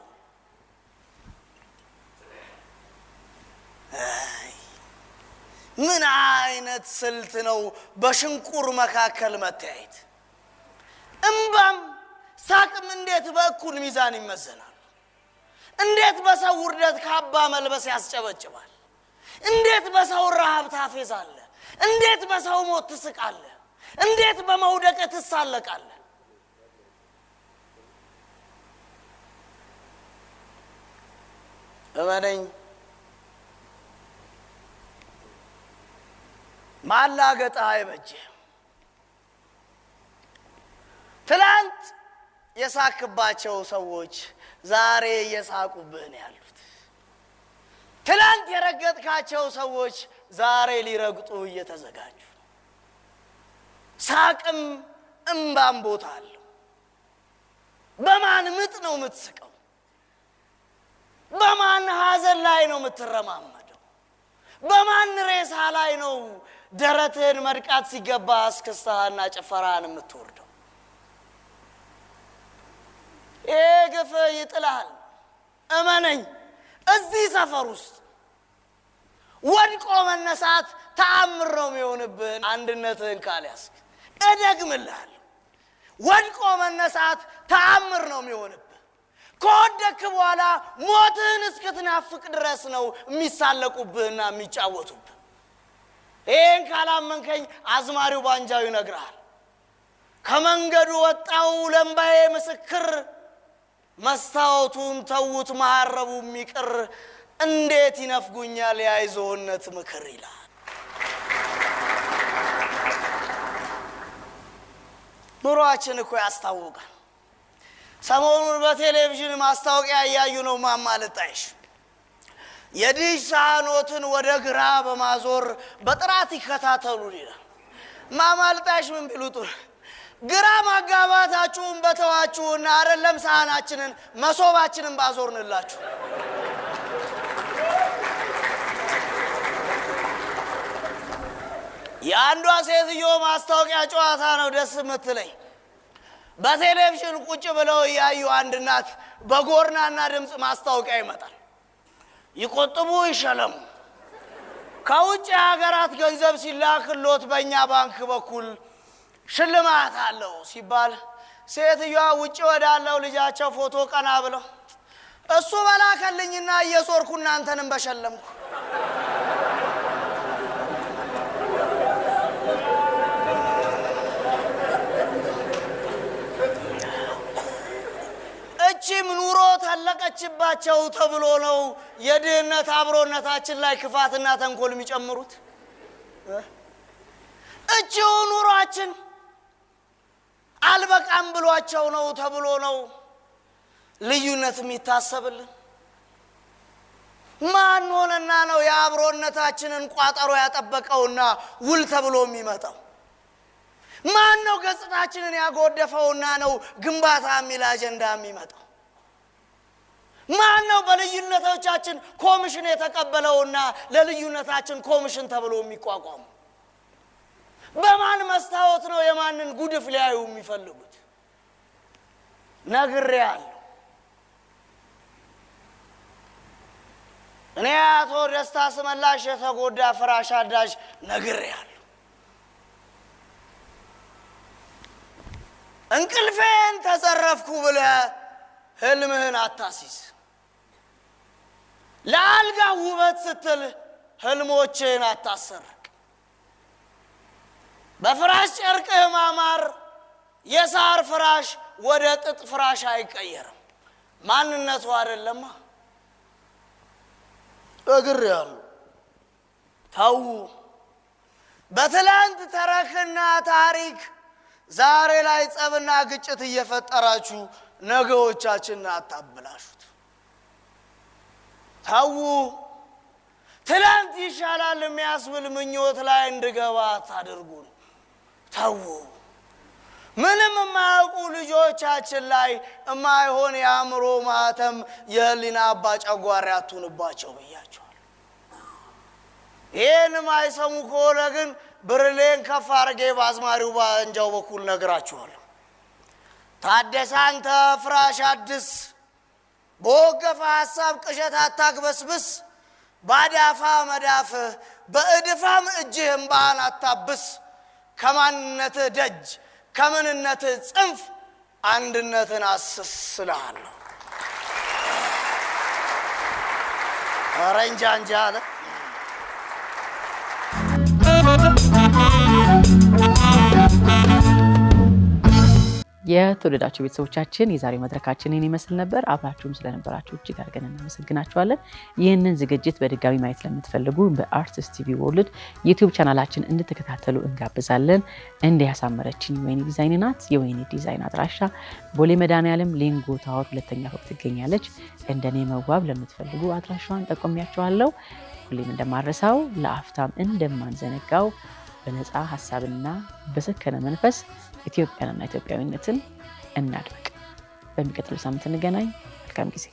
ምን አይነት ስልት ነው በሽንቁር መካከል መታየት? እምባም ሳቅም እንዴት በእኩል ሚዛን ይመዘናል? እንዴት በሰው ውርደት ካባ መልበስ ያስጨበጭባል? እንዴት በሰው ረሃብ ታፌዛለህ? እንዴት በሰው ሞት ትስቃለህ? እንዴት በመውደቅ ትሳለቃለህ? እመነኝ ማላገጥ አይበጅም። ትላንት የሳክባቸው ሰዎች ዛሬ እየሳቁብህ ነው ያሉት። ትላንት የረገጥካቸው ሰዎች ዛሬ ሊረግጡ እየተዘጋጁ። ሳቅም እምባም ቦታ አለው። በማን ምጥ ነው የምትስቀው? በማን ሐዘን ላይ ነው የምትረማመደው? በማን ሬሳ ላይ ነው ደረትህን መድቃት ሲገባ እስክስታህና ጭፈራህን የምትወርደው? ይሄ ግፍ ይጥልሃል። እመነኝ እዚህ ሰፈር ውስጥ ወድቆ መነሳት ተአምር ነው የሚሆንብህ አንድነትህን ካልያዝክ። እደግምልሃለሁ ወድቆ መነሳት ተአምር ነው የሚሆንብህ። ከወደክ በኋላ ሞትህን እስክትናፍቅ ድረስ ነው የሚሳለቁብህና የሚጫወቱብህ። ይህን ካላመንከኝ አዝማሪው ባንጃው ይነግርሃል። ከመንገዱ ወጣው ለምባዬ ምስክር፣ መስታወቱን ተውት መሐረቡ የሚቅር፣ እንዴት ይነፍጉኛል የአይዞህነት ምክር ይላል። ኑሯችን እኮ ያስታውቃል። ሰሞኑን በቴሌቪዥን ማስታወቂያ እያዩ ነው። ማማልጣይሽ የዲሽ ሳህኖትን ወደ ግራ በማዞር በጥራት ይከታተሉ ይላል። ማማልጣይሽ ምን ቢሉት ግራ ማጋባታችሁን በተዋችሁና አይደለም ሳህናችንን መሶባችንን ባዞርንላችሁ። የአንዷ ሴትዮ ማስታወቂያ ጨዋታ ነው ደስ የምትለኝ። በቴሌቪዥን ቁጭ ብለው ያዩ አንድ እናት በጎርናና ድምፅ ማስታወቂያ ይመጣል። ይቆጥቡ ይሸለሙ፣ ከውጭ ሀገራት ገንዘብ ሲላክሎት በእኛ ባንክ በኩል ሽልማት አለው ሲባል ሴትዮዋ ውጭ ወዳለው ልጃቸው ፎቶ ቀና ብለው እሱ በላከልኝና እየዞርኩ እናንተንም በሸለምኩ። እቺም ኑሮ ታለቀችባቸው ተብሎ ነው የድህነት አብሮነታችን ላይ ክፋትና ተንኮል የሚጨምሩት። እቺው ኑሯችን አልበቃም ብሏቸው ነው ተብሎ ነው ልዩነት የሚታሰብልን። ማን ሆነና ነው የአብሮነታችንን ቋጠሮ ያጠበቀውና ውል ተብሎ የሚመጣው? ማን ነው ገጽታችንን ያጎደፈውና ነው ግንባታ የሚል አጀንዳ የሚመጣው? ማን ነው በልዩነቶቻችን ኮሚሽን የተቀበለውና ለልዩነታችን ኮሚሽን ተብሎ የሚቋቋሙ? በማን መስታወት ነው የማንን ጉድፍ ሊያዩ የሚፈልጉት? ነግሬያለሁ። እኔ አቶ ደስታ ስመላሽ የተጎዳ ፍራሽ አዳዥ ነግሬያለሁ። እንቅልፌን ተዘረፍኩ ብለህ ህልምህን አታሲዝ። ለአልጋ ውበት ስትል ህልሞችን አታሰርቅ። በፍራሽ ጨርቅህ ማማር የሳር ፍራሽ ወደ ጥጥ ፍራሽ አይቀየርም። ማንነቱ አይደለማ። ነግሬያለሁ። ተው። በትላንት ተረክና ታሪክ ዛሬ ላይ ጸብና ግጭት እየፈጠራችሁ ነገዎቻችንን አታብላሹት። ተው። ትላንት ይሻላል የሚያስብል ምኞት ላይ እንድገባ አታድርጉን። ተው። ምንም የማያውቁ ልጆቻችን ላይ የማይሆን የአእምሮ ማህተም የህሊና አባ ጨጓራ አትሁንባቸው ብያቸዋል። ይህን የማይሰሙ ከሆነ ግን ብርሌን ከፍ አድርጌ በአዝማሪው ባንጃው በኩል ነግራችኋለሁ። ታደሰ አንተ ፍራሽ አድስ፣ በወገፈ ሐሳብ ቅዠት አታግበስብስ፣ ባዳፋ መዳፍህ በእድፋም እጅህ እምባህን አታብስ፣ ከማንነትህ ደጅ ከምንነትህ ጽንፍ አንድነትን አስስልሃለሁ። ኧረ እንጃ እንጃ አለ። የተወደዳችሁ ቤተሰቦቻችን የዛሬው መድረካችንን ይመስል ነበር። አብራችሁም ስለነበራችሁ እጅግ አድርገን እናመሰግናችኋለን። ይህንን ዝግጅት በድጋሚ ማየት ለምትፈልጉ በአርቲስት ቲቪ ወርልድ ዩቲዩብ ቻናላችን እንድትከታተሉ እንጋብዛለን። እንደ ያሳመረችኝ ወይኒ ዲዛይን ናት። የወይኒ ዲዛይን አድራሻ ቦሌ መድኃኔዓለም ሌንጎ ታወር 2ኛ ፎቅ ትገኛለች። እንደኔ መዋብ ለምትፈልጉ አድራሻዋን ጠቆሚያችኋለሁ። ሁሌም እንደማረሳው ለአፍታም እንደማንዘነጋው በነፃ ሀሳብና በሰከነ መንፈስ ኢትዮጵያንና ኢትዮጵያዊነትን እናድርግ። በሚቀጥለው ሳምንት እንገናኝ። መልካም ጊዜ።